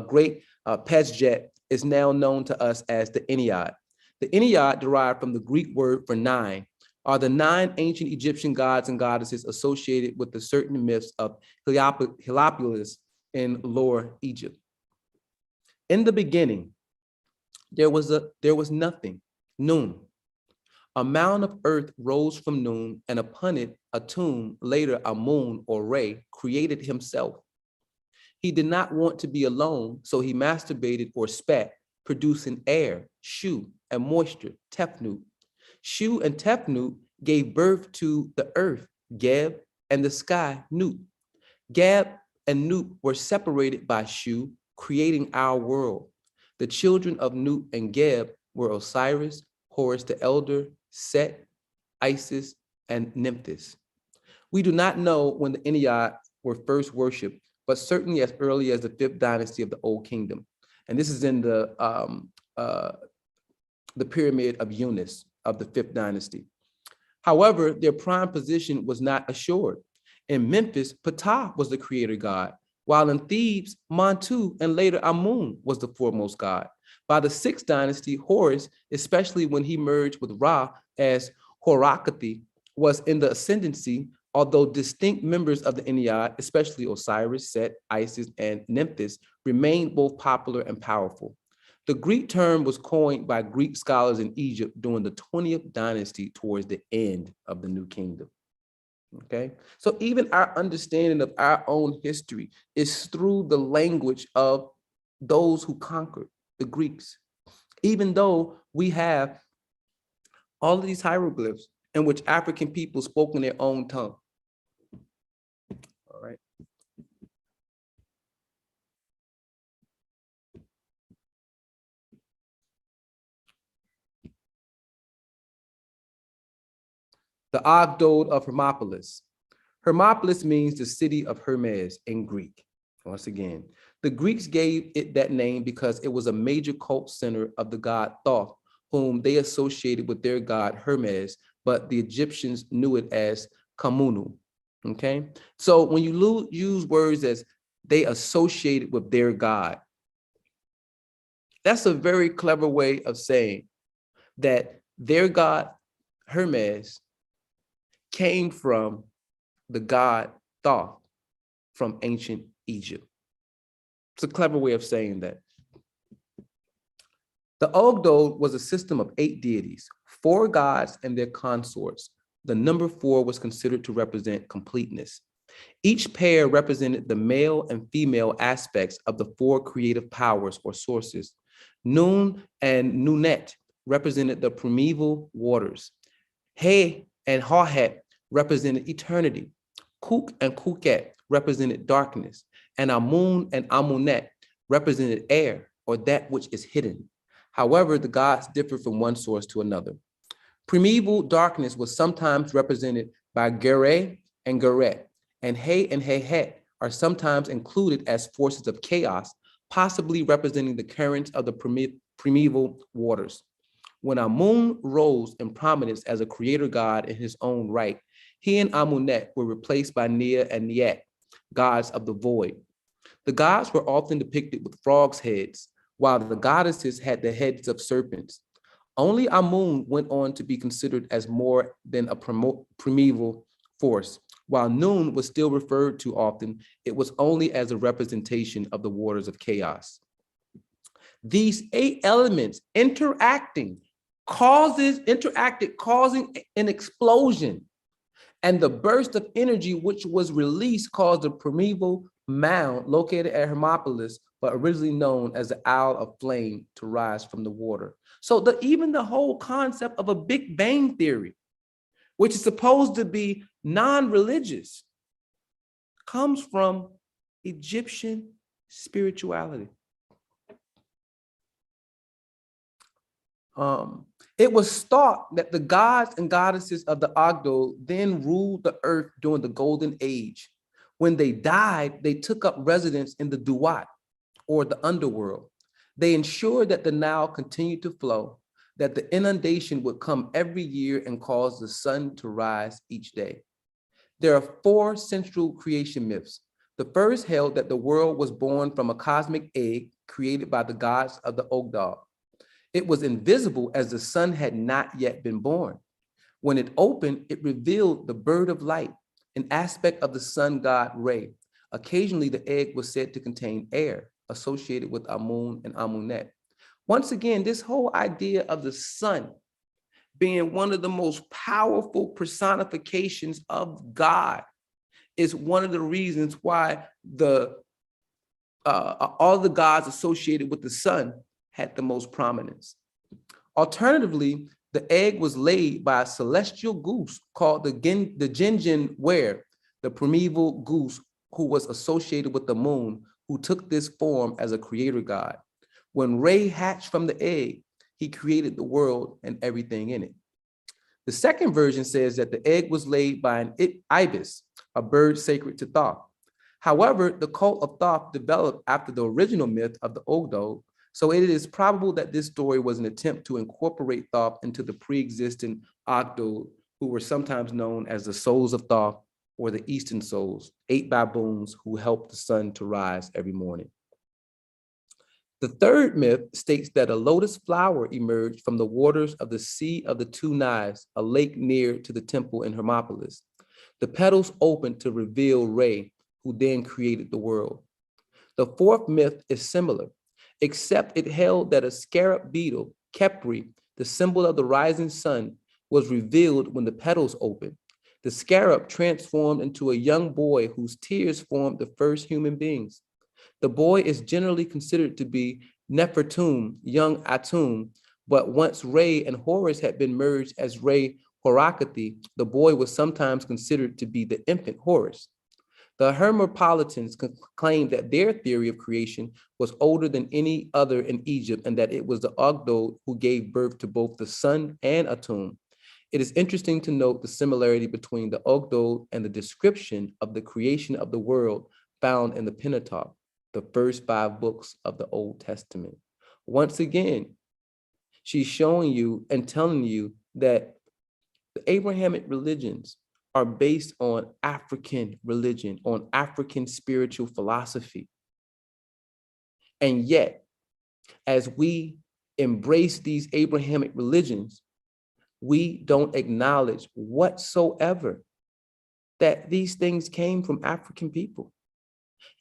great Pesjet is now known to us as the Ennead. The Ennead, derived from the Greek word for 9, are the 9 ancient Egyptian gods and goddesses associated with the certain myths of Heliopolis in Lower Egypt. In the beginning, there was nothing, Nun. A mound of earth rose from Nun, and upon it, Atum, later Amun or Re, created himself. He did not want to be alone, so he masturbated or spat, producing air, Shu, and moisture, Tefnut. Shu and Tefnut gave birth to the earth, Geb, and the sky, Nut. Geb and Nut were separated by Shu, creating our world. The children of Nut and Geb were Osiris, Horus the Elder, Set, Isis, and Nephthys. We do not know when the Ennead were first worshipped, but certainly as early as the 5th dynasty of the Old Kingdom. And this is in the pyramid of Unas of the 5th dynasty. However, their prime position was not assured. In Memphis, Ptah was the creator god, while in Thebes, Montu and later Amun was the foremost god. By the 6th dynasty, Horus, especially when he merged with Ra as Horakathi, was in the ascendancy, although distinct members of the Ennead, especially Osiris, Set, Isis, and Nephthys, remained both popular and powerful. The Greek term was coined by Greek scholars in Egypt during the 20th dynasty towards the end of the New Kingdom. Okay, so even our understanding of our own history is through the language of those who conquered, the Greeks. Even though we have all of these hieroglyphs in which African people spoke in their own tongue. All right. The Ogdod of Hermopolis. Hermopolis means the city of Hermes in Greek. Once again, the Greeks gave it that name because it was a major cult center of the god Thoth, whom they associated with their god Hermes, but the Egyptians knew it as Kamunu. Okay, so when you use words as they associated with their god, that's a very clever way of saying that their god Hermes came from the god Thoth from ancient Egypt. It's a clever way of saying that. The Ogdod was a system of 8 deities, 4 gods and their consorts. The number 4 was considered to represent completeness. Each pair represented the male and female aspects of the 4 creative powers or sources. Nun and Nunet represented the primeval waters. He and Hauhet represented eternity. Kuk and Kuket represented darkness, and Amun and Amunet represented air, or that which is hidden. However, the gods differ from one source to another. Primeval darkness was sometimes represented by Gere and Geret, and He and Hehet are sometimes included as forces of chaos, possibly representing the currents of the primeval waters. When Amun rose in prominence as a creator god in his own right, he and Amunet were replaced by Nia and Niet, gods of the void. The gods were often depicted with frogs' heads, while the goddesses had the heads of serpents. Only Amun went on to be considered as more than a primeval force. While Nun was still referred to often, it was only as a representation of the waters of chaos. These 8 elements causing an explosion, and the burst of energy which was released caused a primeval mound located at Hermopolis, but originally known as the Isle of Flame, to rise from the water. So even the whole concept of a Big Bang theory, which is supposed to be non-religious, comes from Egyptian spirituality. It was thought that the gods and goddesses of the Ogdo then ruled the earth during the Golden Age. When they died, they took up residence in the Duat, or the underworld. They ensured that the Nile continued to flow, that the inundation would come every year and cause the sun to rise each day. There are 4 central creation myths. The first held that the world was born from a cosmic egg created by the gods of the Ogdal. It was invisible as the sun had not yet been born. When it opened, it revealed the bird of light, an aspect of the sun god Re. Occasionally, the egg was said to contain air associated with Amun and Amunet. Once again, this whole idea of the sun being one of the most powerful personifications of God is one of the reasons why all the gods associated with the sun had the most prominence. Alternatively, the egg was laid by a celestial goose called the Jinjin Ware, the primeval goose who was associated with the moon, who took this form as a creator god. When Re hatched from the egg, he created the world and everything in it. The second version says that the egg was laid by an ibis, a bird sacred to Thoth. However, the cult of Thoth developed after the original myth of the Ogdo, so it is probable that this story was an attempt to incorporate Thoth into the pre-existing Ogdo, who were sometimes known as the souls of Thoth or the Eastern souls, 8 baboons who helped the sun to rise every morning. The third myth states that a lotus flower emerged from the waters of the Sea of the Two Knives, a lake near to the temple in Hermopolis. The petals opened to reveal Re, who then created the world. The fourth myth is similar, except it held that a scarab beetle, Khepri, the symbol of the rising sun, was revealed when the petals opened. The scarab transformed into a young boy whose tears formed the first human beings. The boy is generally considered to be Nefertum, young Atum, but once Re and Horus had been merged as Re Horakati, the boy was sometimes considered to be the infant Horus. The Hermopolitans claimed that their theory of creation was older than any other in Egypt, and that it was the Ogdo who gave birth to both the sun and Atum. It is interesting to note the similarity between the Ogdo and the description of the creation of the world found in the Pentateuch, the first 5 books of the Old Testament. Once again, she's showing you and telling you that the Abrahamic religions are based on African religion, on African spiritual philosophy. And yet, as we embrace these Abrahamic religions, we don't acknowledge whatsoever that these things came from African people.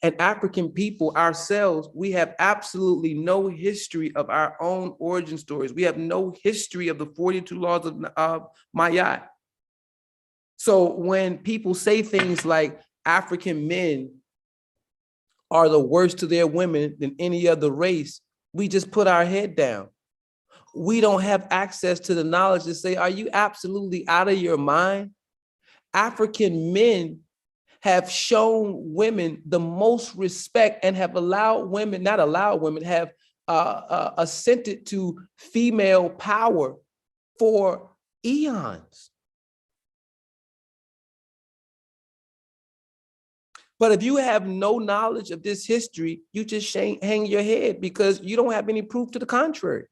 And African people ourselves, we have absolutely no history of our own origin stories. We have no history of the 42 laws of Ma'at. So when people say things like African men are the worst to their women than any other race, we just put our head down. We don't have access to the knowledge to say, are you absolutely out of your mind? African men have shown women the most respect and have allowed women, not allowed women, have assented to female power for eons. But if you have no knowledge of this history, you just hang your head because you don't have any proof to the contrary.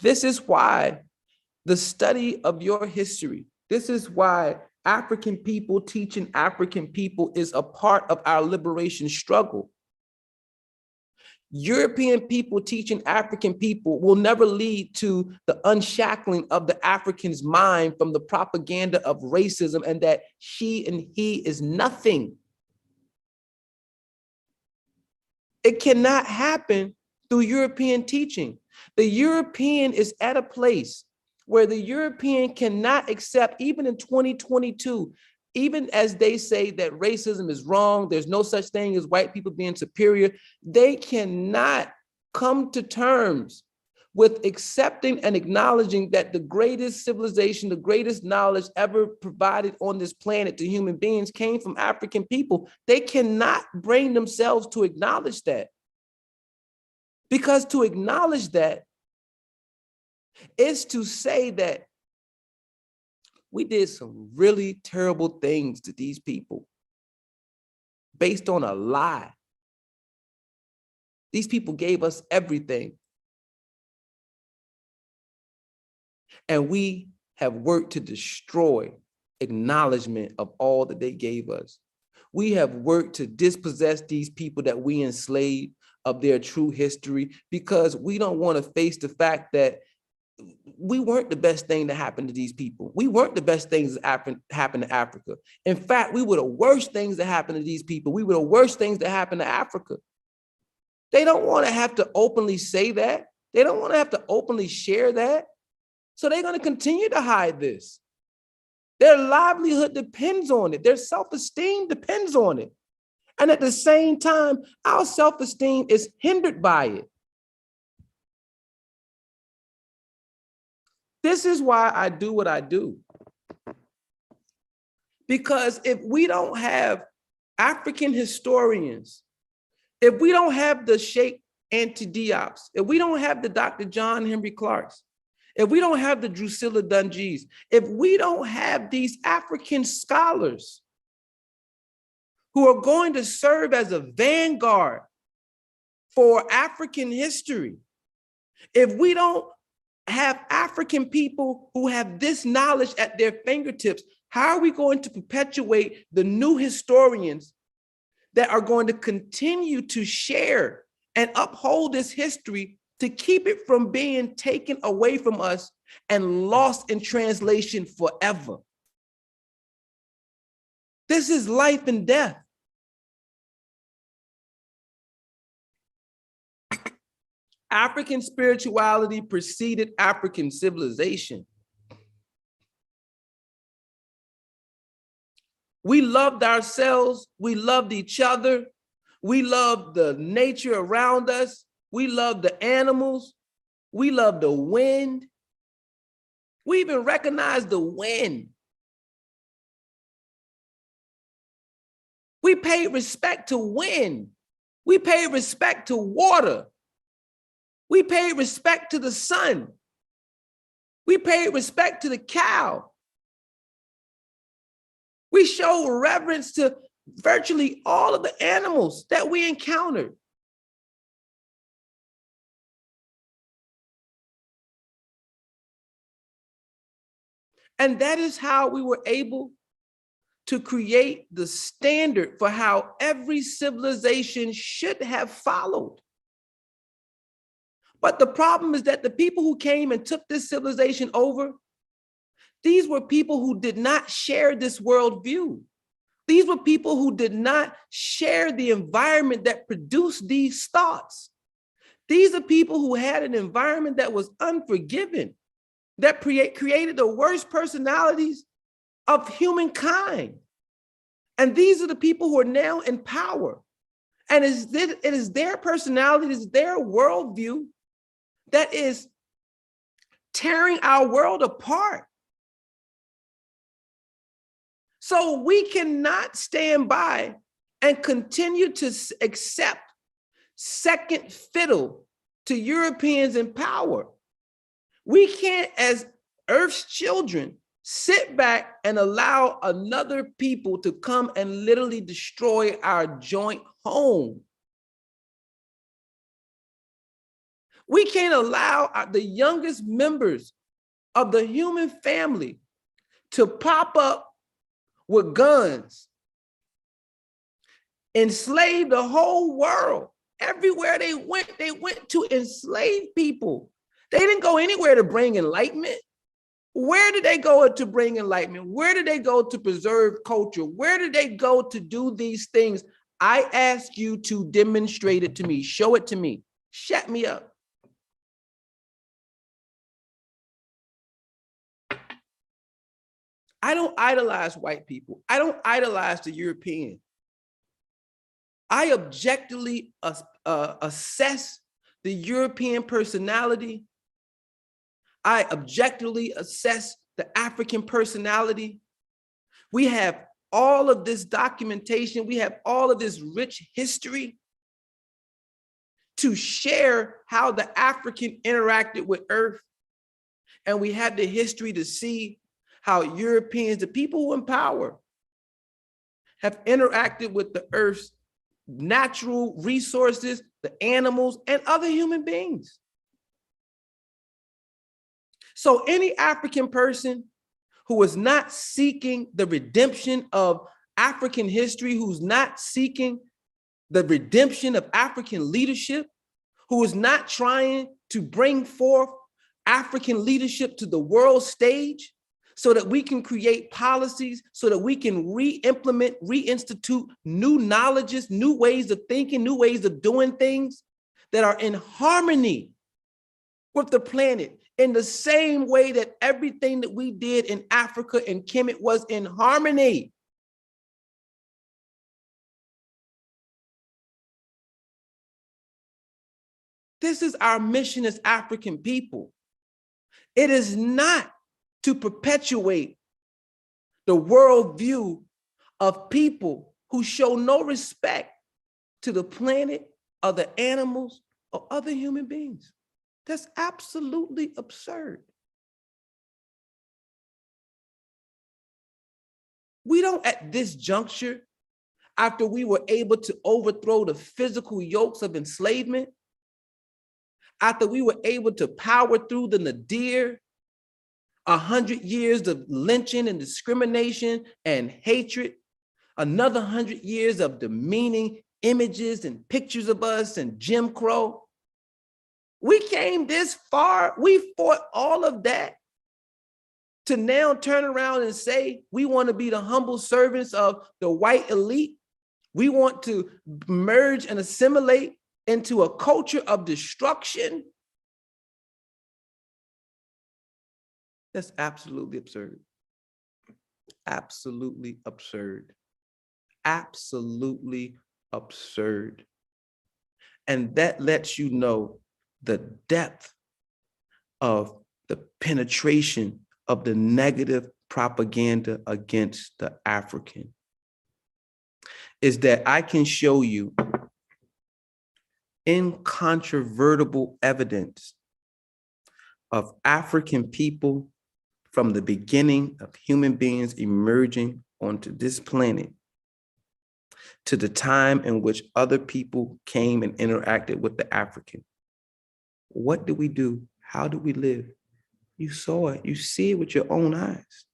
This is why the study of your history, this is why African people teaching African people is a part of our liberation struggle. European people teaching African people will never lead to the unshackling of the African's mind from the propaganda of racism and that she and he is nothing. It cannot happen through European teaching. The European is at a place where the European cannot accept, even in 2022, even as they say that racism is wrong, there's no such thing as white people being superior, they cannot come to terms with accepting and acknowledging that the greatest civilization, the greatest knowledge ever provided on this planet to human beings came from African people. They cannot bring themselves to acknowledge that. Because to acknowledge that is to say that we did some really terrible things to these people based on a lie. These people gave us everything. And we have worked to destroy acknowledgement of all that they gave us. We have worked to dispossess these people that we enslaved of their true history because we don't want to face the fact that we weren't the best thing to happen to these people. We weren't the best things that happened to Africa. In fact, we were the worst things that happened to these people. We were the worst things that happened to Africa. They don't want to have to openly say that. They don't want to have to openly share that. So they're going to continue to hide this. Their livelihood depends on it. Their self-esteem depends on it. And at the same time, our self-esteem is hindered by it. This is why I do what I do. Because if we don't have African historians, if we don't have the Sheikh Anta Diop's, if we don't have the Dr. John Henry Clark's, if we don't have the Drusilla Dungees, if we don't have these African scholars who are going to serve as a vanguard for African history, if we don't have African people who have this knowledge at their fingertips, how are we going to perpetuate the new historians that are going to continue to share and uphold this history to keep it from being taken away from us and lost in translation forever? This is life and death. African spirituality preceded African civilization. We loved ourselves, we loved each other, we loved the nature around us, we loved the animals, we loved the wind. We even recognized the wind. We paid respect to wind. We paid respect to water. We paid respect to the sun. We paid respect to the cow. We showed reverence to virtually all of the animals that we encountered. And that is how we were able to create the standard for how every civilization should have followed. But the problem is that the people who came and took this civilization over, these were people who did not share this worldview. These were people who did not share the environment that produced these thoughts. These are people who had an environment that was unforgiving, that created the worst personalities of humankind. And these are the people who are now in power. And it is their personality, it is their worldview that is tearing our world apart. So we cannot stand by and continue to accept second fiddle to Europeans in power. We can't, as Earth's children, sit back and allow another people to come and literally destroy our joint home. We can't allow the youngest members of the human family to pop up with guns, enslave the whole world. Everywhere they went to enslave people. They didn't go anywhere to bring enlightenment. Where did they go to bring enlightenment? Where did they go to preserve culture? Where did they go to do these things? I ask you to demonstrate it to me. Show it to me. Shut me up. I don't idolize white people. I don't idolize the European. I objectively assess the European personality. I objectively assess the African personality. We have all of this documentation. We have all of this rich history to share how the African interacted with Earth. And we have the history to see how Europeans, the people in power, have interacted with the Earth's natural resources, the animals, and other human beings. So any African person who is not seeking the redemption of African history, who's not seeking the redemption of African leadership, who is not trying to bring forth African leadership to the world stage so that we can create policies, so that we can re-implement, reinstitute new knowledges, new ways of thinking, new ways of doing things that are in harmony with the planet, in the same way that everything that we did in Africa and Kemet was in harmony. This is our mission as African people. It is not to perpetuate the worldview of people who show no respect to the planet, other animals, or other human beings. That's absolutely absurd. We don't, at this juncture, after we were able to overthrow the physical yokes of enslavement, after we were able to power through the nadir, 100 years of lynching and discrimination and hatred, another 100 years of demeaning images and pictures of us and Jim Crow. We came this far, we fought all of that to now turn around and say we want to be the humble servants of the white elite. We want to merge and assimilate into a culture of destruction. That's absolutely absurd. Absolutely absurd. Absolutely absurd. And that lets you know the depth of the penetration of the negative propaganda against the African. Is that I can show you incontrovertible evidence of African people from the beginning of human beings emerging onto this planet to the time in which other people came and interacted with the African. What do we do? How do we live? You saw it, you see it with your own eyes.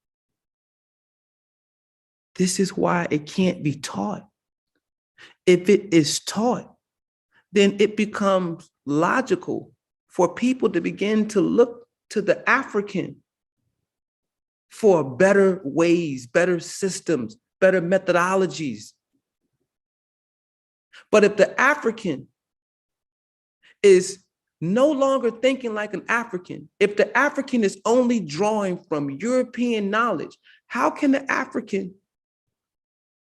This is why it can't be taught. If it is taught, then it becomes logical for people to begin to look to the African for better ways, better systems, better methodologies. But if the African is no longer thinking like an African, if the African is only drawing from European knowledge, how can the African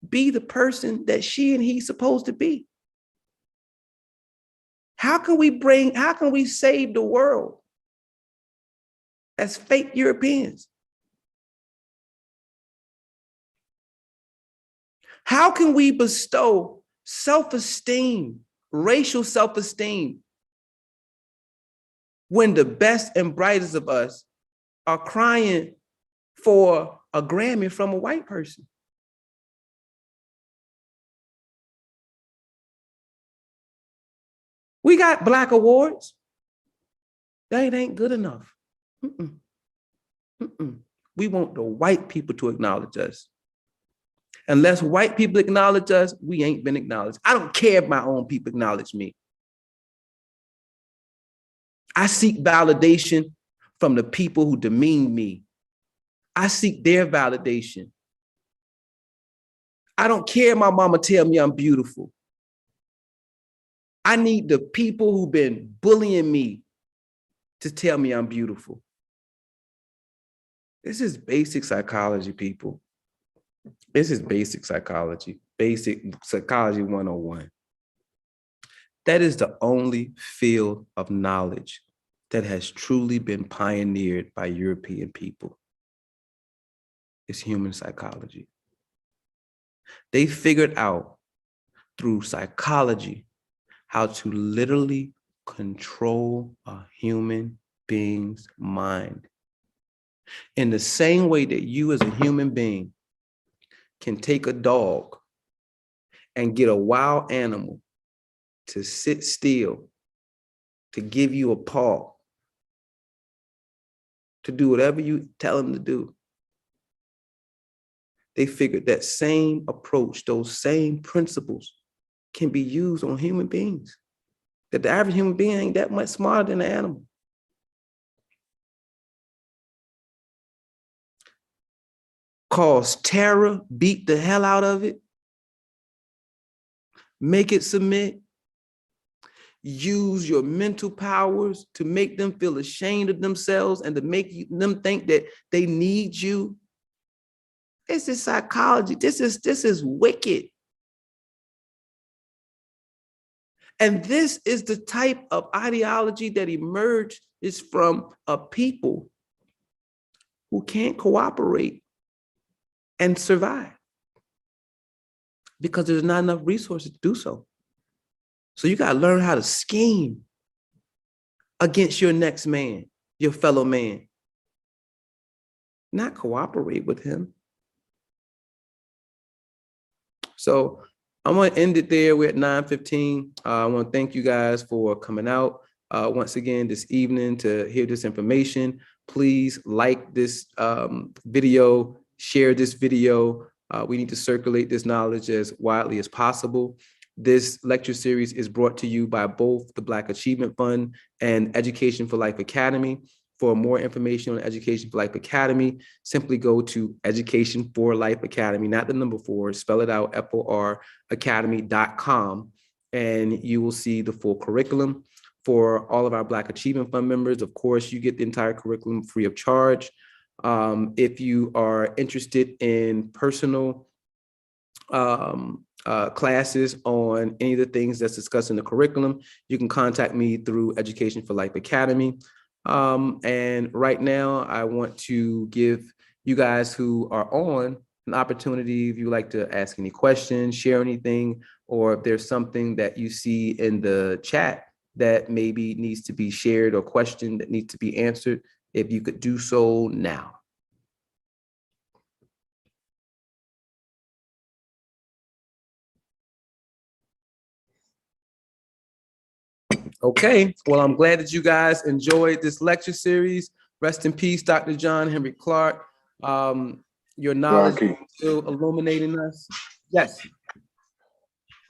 be the person that she and he's supposed to be? How can we save the world as fake Europeans? How can we bestow self-esteem, racial self-esteem, when the best and brightest of us are crying for a Grammy from a white person? We got Black awards. That ain't good enough. Mm-mm. Mm-mm. We want the white people to acknowledge us. Unless white people acknowledge us, we ain't been acknowledged. I don't care if my own people acknowledge me. I seek validation from the people who demean me. I seek their validation. I don't care if my mama tell me I'm beautiful. I need the people who've been bullying me to tell me I'm beautiful. This is basic psychology, people. This is basic psychology 101. That is the only field of knowledge that has truly been pioneered by European people. It's human psychology. They figured out through psychology how to literally control a human being's mind. In the same way that you as a human being can take a dog and get a wild animal to sit still, to give you a paw, to do whatever you tell him to do. They figured that same approach, those same principles can be used on human beings. That the average human being ain't that much smarter than an animal. Cause terror, beat the hell out of it, make it submit, use your mental powers to make them feel ashamed of themselves and to make them think that they need you. This is psychology. This is wicked. And this is the type of ideology that emerged is from a people who can't cooperate and survive because there's not enough resources to do so. So you got to learn how to scheme against your next man, your fellow man, not cooperate with him. So I'm going to end it there. We're at 9:15. I want to thank you guys for coming out once again this evening to hear this information. Please like this video, share this video. We need to circulate this knowledge as widely as possible. This lecture series is brought to you by both the Black Achievement Fund and Education for Life Academy. For more information on Education for Life Academy, simply go to Education for Life Academy, not the number 4, spell it out, FOR academy.com, and you will see the full curriculum. For all of our Black Achievement Fund members, of course, you get the entire curriculum free of charge. If you are interested in personal classes on any of the things that's discussed in the curriculum, you can contact me through Education for Life Academy. And right now, I want to give you guys who are on an opportunity if you would like to ask any questions, share anything, or if there's something that you see in the chat that maybe needs to be shared or questioned that needs to be answered, if you could do so now. Okay, well, I'm glad that you guys enjoyed this lecture series. Rest in peace, Dr. John Henrik Clarke. Your knowledge is still illuminating us. Yes.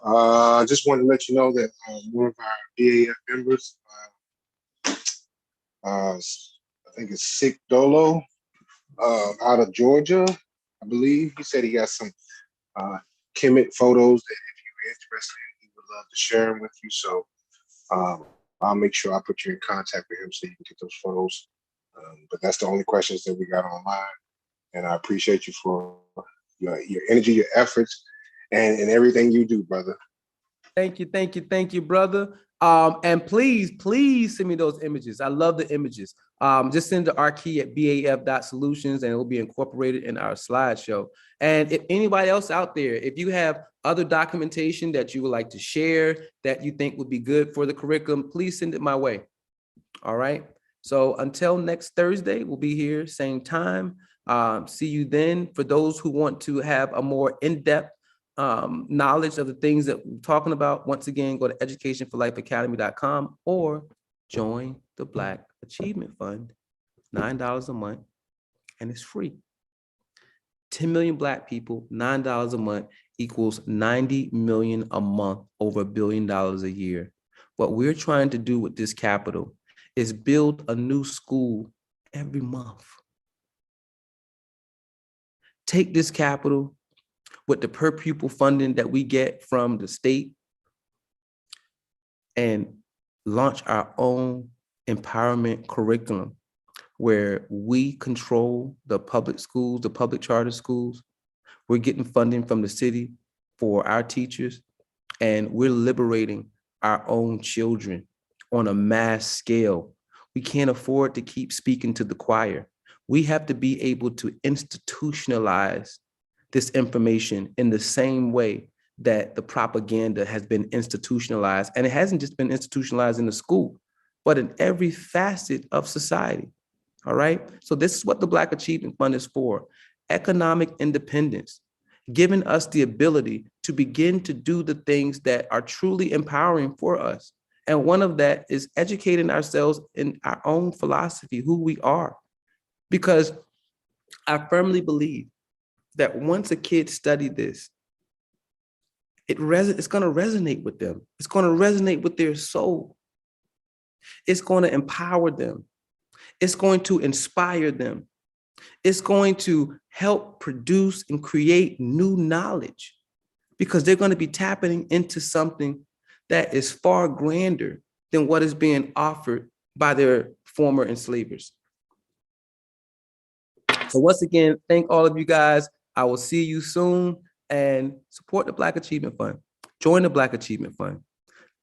I just wanted to let you know that one of our BAF members, I think it's Sick Dolo, out of Georgia, I believe. He said he got some Kemet photos that if you're interested in, he would love to share them with you. So I'll make sure I put you in contact with him so you can get those photos. But that's the only questions that we got online. And I appreciate you for your energy, your efforts, and everything you do, brother. Thank you, brother. And please send me those images. I love the images. Just send the RKey at baf.solutions and it will be incorporated in our slideshow. And if anybody else out there, if you have other documentation that you would like to share that you think would be good for the curriculum, please send it my way. All right. So until next Thursday, we'll be here, same time. See you then. For those who want to have a more in-depth knowledge of the things that we're talking about, once again, go to educationforlifeacademy.com or join the Black Achievement Fund, $9 a month, and it's free. 10 million Black people, $9 a month equals 90 million a month, over $1 billion a year. What we're trying to do with this capital is build a new school every month. Take this capital with the per pupil funding that we get from the state and launch our own empowerment curriculum where we control the public schools, the public charter schools. We're getting funding from the city for our teachers, and we're liberating our own children on a mass scale. We can't afford to keep speaking to the choir. We have to be able to institutionalize this information in the same way that the propaganda has been institutionalized. And it hasn't just been institutionalized in the school, but in every facet of society. All right. So this is what the Black Achievement Fund is for: economic independence, giving us the ability to begin to do the things that are truly empowering for us. And one of that is educating ourselves in our own philosophy, who we are. Because I firmly believe that once a kid studies this, it's going to resonate with them. It's going to resonate with their soul. It's going to empower them. It's going to inspire them. It's going to help produce and create new knowledge, because they're going to be tapping into something that is far grander than what is being offered by their former enslavers. So once again, thank all of you guys. I will see you soon, and support the Black Achievement Fund. Join the Black Achievement Fund.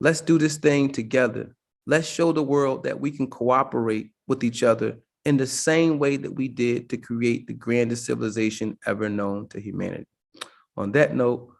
Let's do this thing together. Let's show the world that we can cooperate with each other in the same way that we did to create the grandest civilization ever known to humanity. On that note,